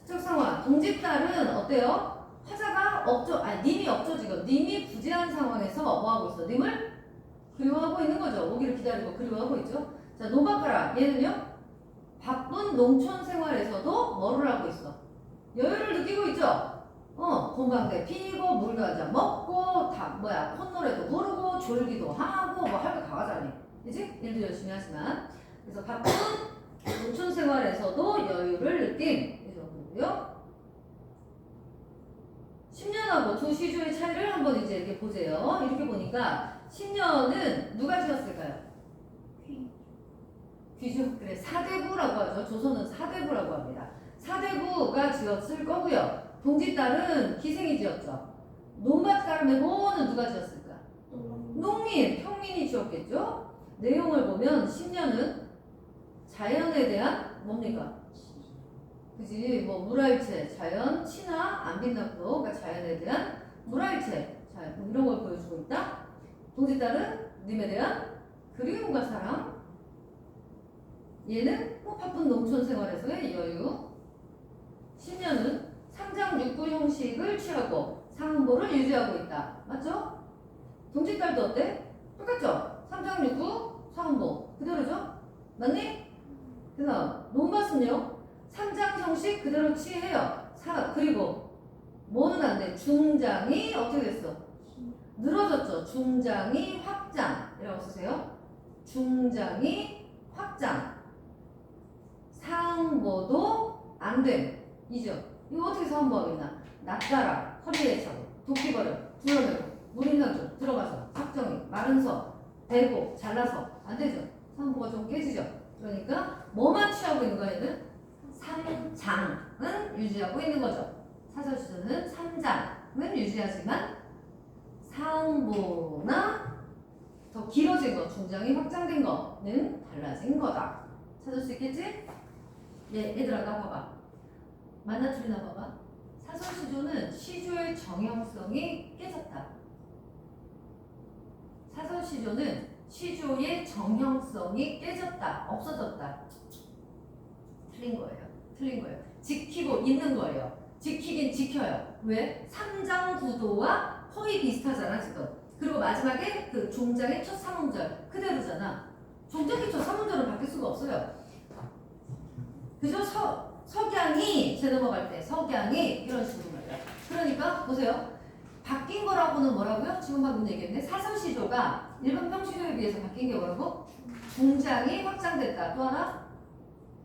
시적 상황. 동집딸은 어때요? 화자가 님이 없죠 지금. 님이 부재한 상황에서 뭐 하고 있어? 님을 그리워하고 있는 거죠. 오기를 기다리고 그리워하고 있죠. 자, 노바카라. 얘는요? 바쁜 농촌 생활에서도 뭐를 하고 있어? 여유를 느끼고 있죠. 건강대 피고 물도 한잔 먹고 콧노래도 부르고 졸기도 하고 뭐 할 거 다 하자니. 그지? 일도 열심히 하지만. 그래서 바쁜 농촌 생활에서도 여유를 느낌. 이 정도고요. 10년하고 두 시조의 차이를 한번 이제 이렇게 보세요. 이렇게 보니까 10년은 누가 지었을까요? 귀족. 그래, 사대부라고 하죠. 조선은 사대부라고 합니다. 사대부가 지었을 거고요. 동짓딸은 기생이 지었죠. 논밭가름의호는 누가 지었을까? 농민, 평민이 지었겠죠. 내용을 보면 10년은 자연에 대한 뭡니까? 그지? 뭐 물활체, 자연, 친화, 안 빛나고, 그러니까 자연에 대한 물활체, 뭐 이런 걸 보여주고 있다. 동짓딸은 님에 대한 그리움과 사랑. 얘는 바쁜 농촌 생활에서의 여유. 10년은 상장육부 형식을 취하고 상보를 유지하고 있다. 맞죠? 동짓딸도 어때? 똑같죠? 상장육부, 상보 그대로죠? 맞니? 그 다음 논밭은요? 상장 형식 그대로 취해요. 그리고 뭐는 안 돼? 중장이 어떻게 됐어? 늘어졌죠? 중장이 확장이라고 쓰세요. 중장이 확장. 상보도 안 됨. 이죠? 이거 어떻게 상보하겠나? 낯가라, 허리에 차고, 도끼버려, 불러내고, 물인상조 들어가서, 삭정이, 마른서, 대고, 잘라서 안 되죠? 상보가 좀 깨지죠? 그러니까 뭐만 취하고 있는 거야 얘는? 삼장은 유지하고 있는 거죠. 사설시조는 삼장은 유지하지만 상보나 더 길어진 거, 중장이 확장된 거는 달라진 거다. 찾을 수 있겠지? 얘들아 나 봐봐. 맞나 틀리나 봐봐. 사설시조는 시조의 정형성이 깨졌다. 사설시조는 시조의 정형성이 깨졌다. 없어졌다. 틀린 거예요. 틀린 거예요. 지키고 있는 거예요. 지키긴 지켜요. 왜? 삼장 구도와 거의 비슷하잖아 지금. 그리고 마지막에 그 종장의 첫 삼음절 그대로잖아. 종장의 첫 삼음절은 바뀔 수가 없어요. 그죠? 석양이 제 넘어갈 때 석양이 이런 식으로 말이야. 그러니까 보세요. 바뀐 거라고는 뭐라고요? 지금 방금 얘기했네. 사설시조가 일반 평시조에 비해서 바뀐 게 뭐라고? 중장이 확장됐다. 또 하나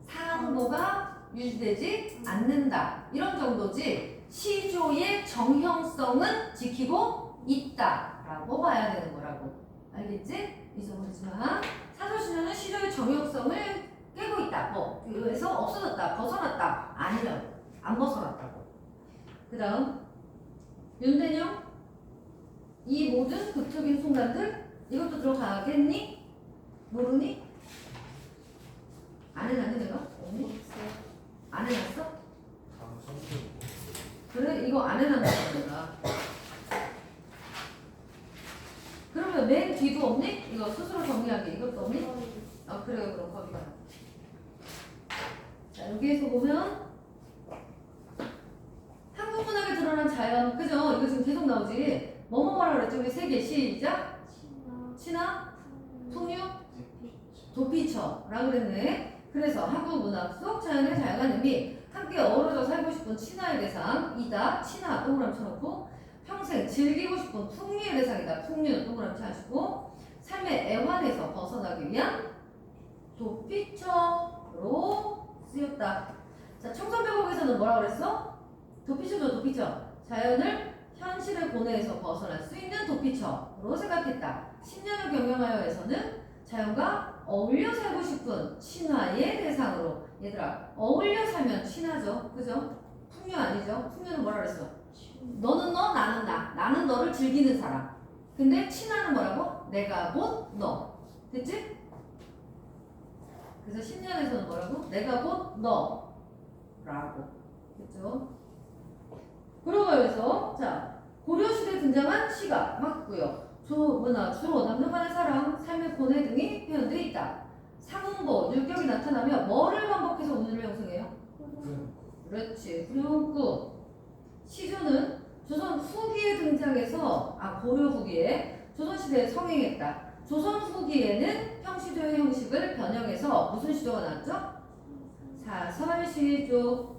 상보가 유지되지 않는다. 이런 정도지 시조의 정형성은 지키고 있다라고 봐야 되는 거라고. 알겠지? 잊어버리지 마. 사설시조는 시조의 정형성을 깨고 있다. 그래서 없어졌다. 벗어났다. 아니라고. 안 벗어났다고. 그 다음 윤대영 이 모든 극적인 순간들 이것도 들어가겠니? 모르니? 안 해놨니 내가? 없니? 안 해놨어? 그래 이거 안 해놨나? 그래요? 그럼 거기가. 자, 여기에서 보면 한국 문학에 드러난 자연, 그죠? 이거 지금 계속 나오지. 뭐뭐 뭐라 그랬죠? 우리 세 개 시작. 신나 신화, 풍류, 그쵸. 도피처라고 그랬네. 그래서 한국 문학 속 자연의 다양한 의미, 함께 어우러져 살고 싶은 친화의 대상이다. 친화 동그라미 쳐놓고 평생 즐기고 싶은 풍류의 대상이다. 풍류는 동그라미 쳐주고 삶의 애환에서 벗어나기 위한 도피처로 쓰였다. 자, 청선배곡에서는 뭐라 그랬어? 도피처죠, 도피처. 자연을 현실의 고뇌에서 벗어날 수 있는 도피처로 생각했다. 10년을 경영하여에서는 자연과 어울려 살고 싶은 친화의 대상으로. 얘들아, 어울려 살면 친화죠, 그죠? 풍류 아니죠? 풍류는 뭐라 그랬어? 너는 너, 나는 나. 나는 너를 즐기는 사람. 근데 친화는 뭐라고? 내가 곧 너. 됐지? 그래서 10년에서는 뭐라고? 내가 곧 너. 라고. 됐죠? 그러고 여기서, 자, 고려시대에 등장한 시가 맞고요. 주로 남녀간의 사랑, 삶의 고뇌 등이 표현되어 있다. 상응보, 율격이 나타나며 뭐를 반복해서 운율을 형성해요? 그렇지. 후렴구. 시조는 조선 후기에 등장해서 고려 후기에 조선시대에 성행했다. 조선 후기에는 형시조의 형식을 변형해서 무슨 시조가 나왔죠? 사설시조.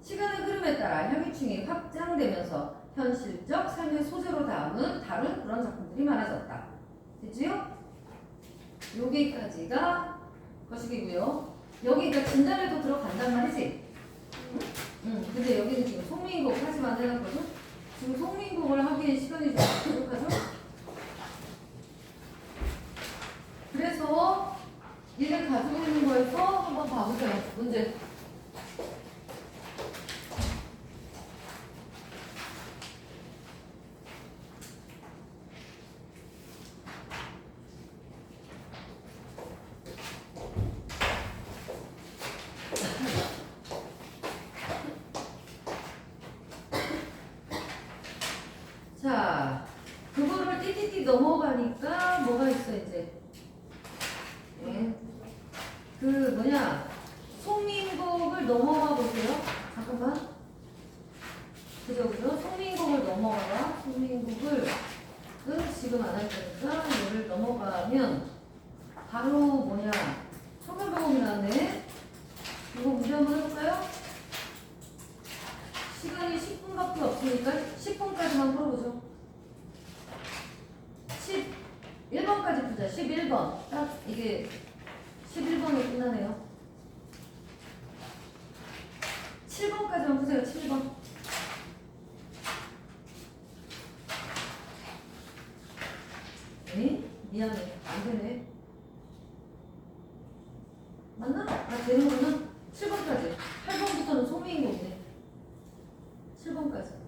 시간의 흐름에 따라 향유층이 확장되면서 현실적 삶의 소재로 다룬 그런 작품들이 많아졌다. 됐지요? 여기까지가 거시기고요. 여기 그러니까 진단에도 들어간단 말이지? 근데 여기는 지금 송민곡 하지만 해놨거든? 지금 송민곡을 하기엔 시간이 좀 부족하죠? 그래서 얘를 가지고 있는 거에서 한번 봐보세요. 문제. 자, 그거를 띠띠띠 넘어가니까 뭐가 있어 이제? 예. 그 뭐냐? 송민곡을 넘어가 보세요. 잠깐만. 그죠? 송민곡을 넘어가봐. 송민곡을 지금 안 할 거니까 얘를 넘어가면 바로 뭐냐? 청년배곡이 나왔네. 이거 문제 한번 해볼까요? 시간이 10분밖에 없으니까 10분까지만 풀어보죠. 11번까지 풀자. 11번. 딱 이게 11번으로 끝나네요. 7번까지만 푸세요. 7번. 에? 미안해. 안 되네. 맞나? 되는구나. 7번까지. 8번부터는 소미인곡이네. 7번까지.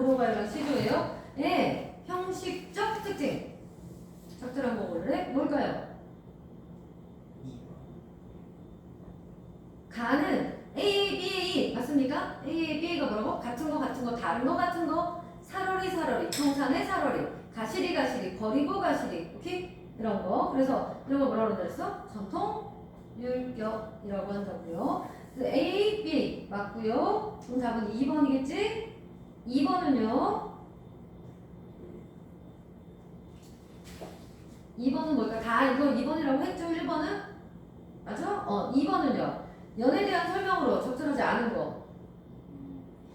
도로가이랑 시조예요. 예, 형식적 특징. 적절한 거 볼래? 뭘까요? 가는 A, B, A 맞습니까? A, B, A가 뭐라고? 같은 거, 다른 거, 같은 거. 사러리, 동산의 사러리. 가시리, 버리고 가시리. 오케이? 이런 거. 그래서 이런 거 뭐라고 그랬어? 전통 율격이라고 한다고요. 그래서 A, B 맞고요. 그럼 답은 2번이겠지? 2번은요. 2번은 뭘까? 다 이거 2번이라고 했죠? 1번은? 맞아? 2번은요. 연에 대한 설명으로 적절하지 않은 거.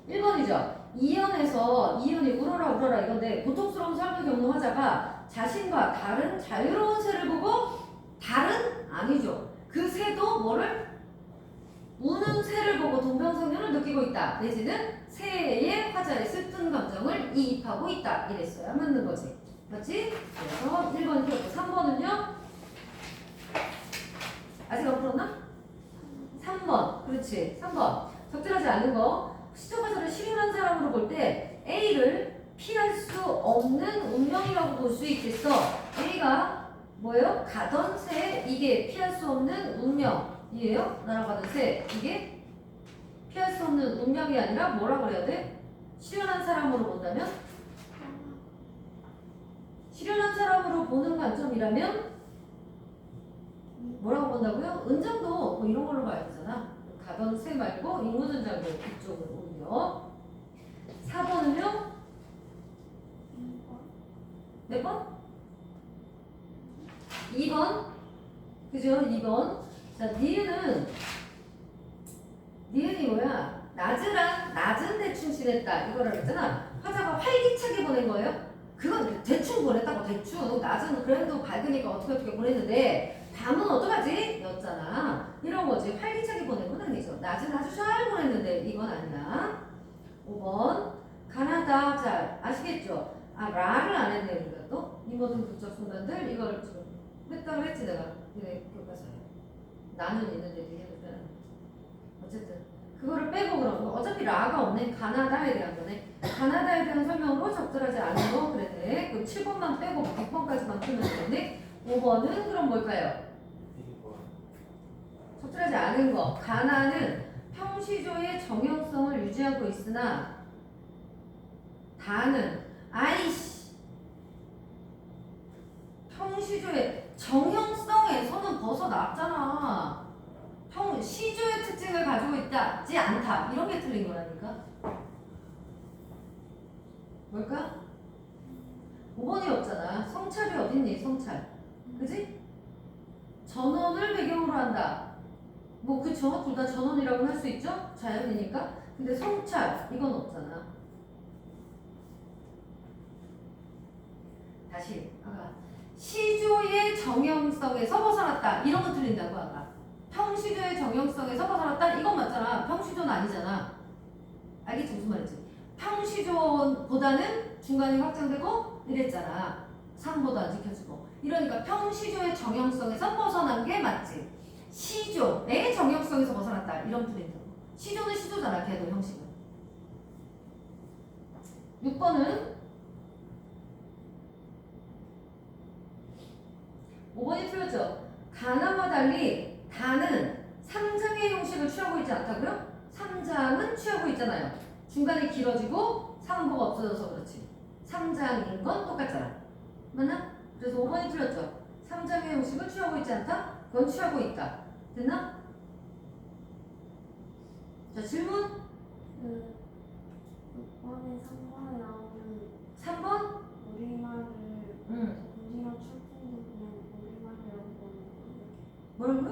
1번이죠. 이연이 울어라 이건데 고통스러운 삶을 겪는 화자가 자신과 다른 자유로운 새를 보고 다른? 아니죠. 그 새도 뭐를? 우는 새를 보고 동병상련을 느끼고 있다. 내지는 새의 화자의 슬픈 감정을 이입하고 있다. 이랬어야 맞는 거지. 맞지? 그래서 1번 틀렸고 3번은요? 아직 안 풀었나? 3번. 그렇지. 3번. 적절하지 않은 거. 시초가설을 실현한 사람으로 볼 때 A를 피할 수 없는 운명이라고 볼 수 있겠어. A가 뭐예요? 가던 새. 이게 피할 수 없는 운명이에요. 날아가던 새. 이게 피할 수 없는 운명이 아니라 뭐라고 그래야 돼? 실현한 사람으로 본다면? 실현한 사람으로 보는 관점이라면 뭐라고 본다고요? 은장도 뭐 이런 걸로 봐야 되잖아. 가던 새 말고 인문은장도 이쪽으로 오며 4번은요? 몇 번? 2번? 그죠? 2번. 자, 니은이 뭐야? 낮은 대충 지냈다. 이거라고 했잖아. 화자가 활기차게 보낸 거예요? 그건 대충 보냈다고 대충. 낮은 그래도 밝으니까 어떻게 보냈는데 밤은 어떡하지? 였잖아. 이런 거지. 활기차게 보낸 건 아니죠. 낮은 아주 잘 보냈는데 이건 아니야. 5번. 가나다. 자, 아시겠죠? 라를 안 했네, 우리가 또. 이 모든 부적 순간들 이걸 지금 했다고 했지, 내가. 이래 교과서에. 나는 있는데 되게 불편해. 어쨌든. 그거를 빼고 그럼 어차피 라가 없네. 가나다에 대한 거네. 가나다에 대한 설명으로 적절하지 않은 거 그랬네. 그럼 7번만 빼고 6번까지만 풀면 되겠네. 5번은 그럼 뭘까요? 1번. 적절하지 않은 거. 가나는 평시조의 정형성을 유지하고 있으나 다는 아이씨 평시조의 정형성에서는 벗어났잖아. 시조의 특징을 가지고 있다지 않다. 이런 게 틀린 거라니까. 뭘까? 5번이 없잖아. 성찰이 어딨니? 성찰. 그지? 전원을 배경으로 한다. 뭐 그쵸? 둘 다 전원이라고 할 수 있죠? 자연이니까. 근데 성찰 이건 없잖아. 다시 아까 시조의 정형성에서 벗어났다. 이런 거 틀린다고 아까. 평시조의 정형성에서 벗어났다. 이건 맞잖아. 평시조는 아니잖아. 알겠지? 무슨 말인지. 평시조보다는 중간이 확장되고 이랬잖아. 3보다 안 지켜지고. 이러니까 평시조의 정형성에서 벗어난 게 맞지. 시조의 정형성에서 벗어났다. 이런 풀인다고. 시조는 시조잖아. 걔도 형식은. 6번은 5번이 틀렸죠. 가나와 달리 다는 3장의 형식을 취하고 있지 않다고요? 3장은 취하고 있잖아요. 중간에 길어지고 상보가 없어져서 그렇지. 3장인 건 똑같잖아. 맞나? 그래서 5번이 틀렸죠. 3장의 형식을 취하고 있지 않다? 그건 취하고 있다. 됐나? 자, 질문. 6번에 3번에 나오는 3번? 우리말을 응. 우리말 출풍도 그냥 우리말이라고 보는 거예요. 뭐라고요?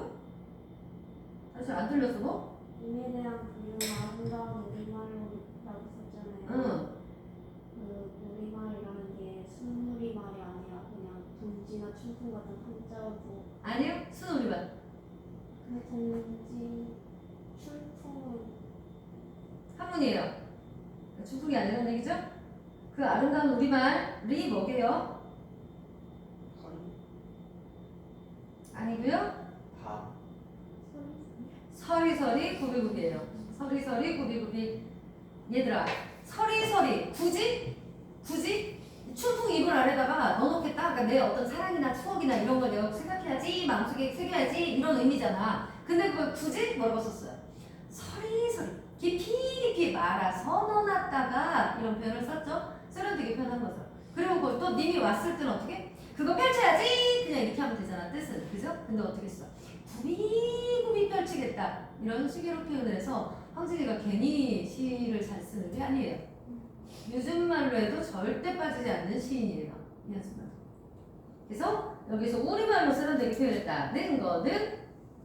사실 안 들렸어 뭐? 임에 대한 부유는 아름다운 우리말이라고 썼잖아요. 응. 그 우리말이라는 게 순우리말이 아니라 그냥 동지나 춘풍 같은 한자어고. 아니요. 순우리말. 근데 동지, 춘풍은 한문이에요. 중풍이 아니라는 얘기죠? 그 아름다운 우리말이 뭐게요? 아니고요. 다. 서리서리 구비구비예요. 서리서리 구비구비. 얘들아, 서리서리 굳이 춘풍 이불 아래다가 넣어놓겠다. 그러니까 내 어떤 사랑이나 추억이나 이런 걸 내가 생각해야지, 마음속에 새겨야지 이런 의미잖아. 근데 그걸 굳이 뭐라고 썼어요? 서리서리 깊이 말아서 넣어놨다가 이런 표현을 썼죠. 세련되게 표현한 거죠. 그리고 그걸 또 님이 왔을 때는 어떻게? 그거 펼쳐야지 그냥 이렇게 하면 되잖아, 뜻은. 그죠? 근데 어떻게 써? 굽이 펼치겠다 이런 식으로 표현을 해서 황진이가 괜히 시를 잘 쓰는 게 아니에요. 요즘 말로 해도 절대 빠지지 않는 시인이에요. 이해하시나요? 그래서 여기서 우리말로 세련되게 표현했다는 거는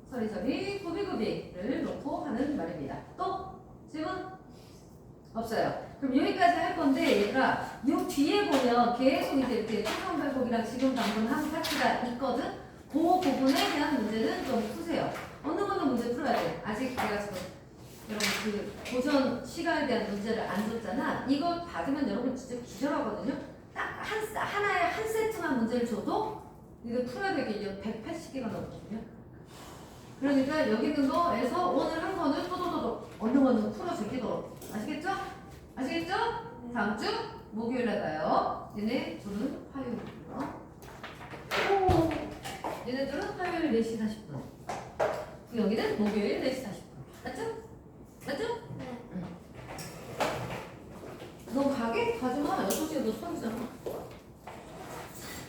서리서리 굽이굽이를 놓고 하는 말입니다. 또 질문? 없어요. 그럼 여기까지 할 건데 얘들아 요 뒤에 보면 계속 이제 이렇게 초성발곡이랑 지금 방금 한 파트가 있거든? 그 부분에 대한 문제는 좀 푸세요. 어느 문제 풀어야 돼. 아직 내가 지금 여러분 그 고전 시가에 대한 문제를 안 줬잖아. 이거 받으면 여러분 진짜 기절하거든요. 딱 하나에 한 세트만 문제를 줘도 이거 풀어야 되게 180개가 넘거든요. 그러니까 여기 있는 거에서 오늘 한 거는 또도도도 얼른 풀어 제끼도록. 아시겠죠? 아시겠죠? 다음 주 목요일에 가요. 얘네 둘은 화요일이고요. 얘네들은 화요일 4시 40분. 여기는 목요일 4시 40분. 맞죠? 맞죠? 네. 너 가게? 가지마. 6시에 너 수업이잖아.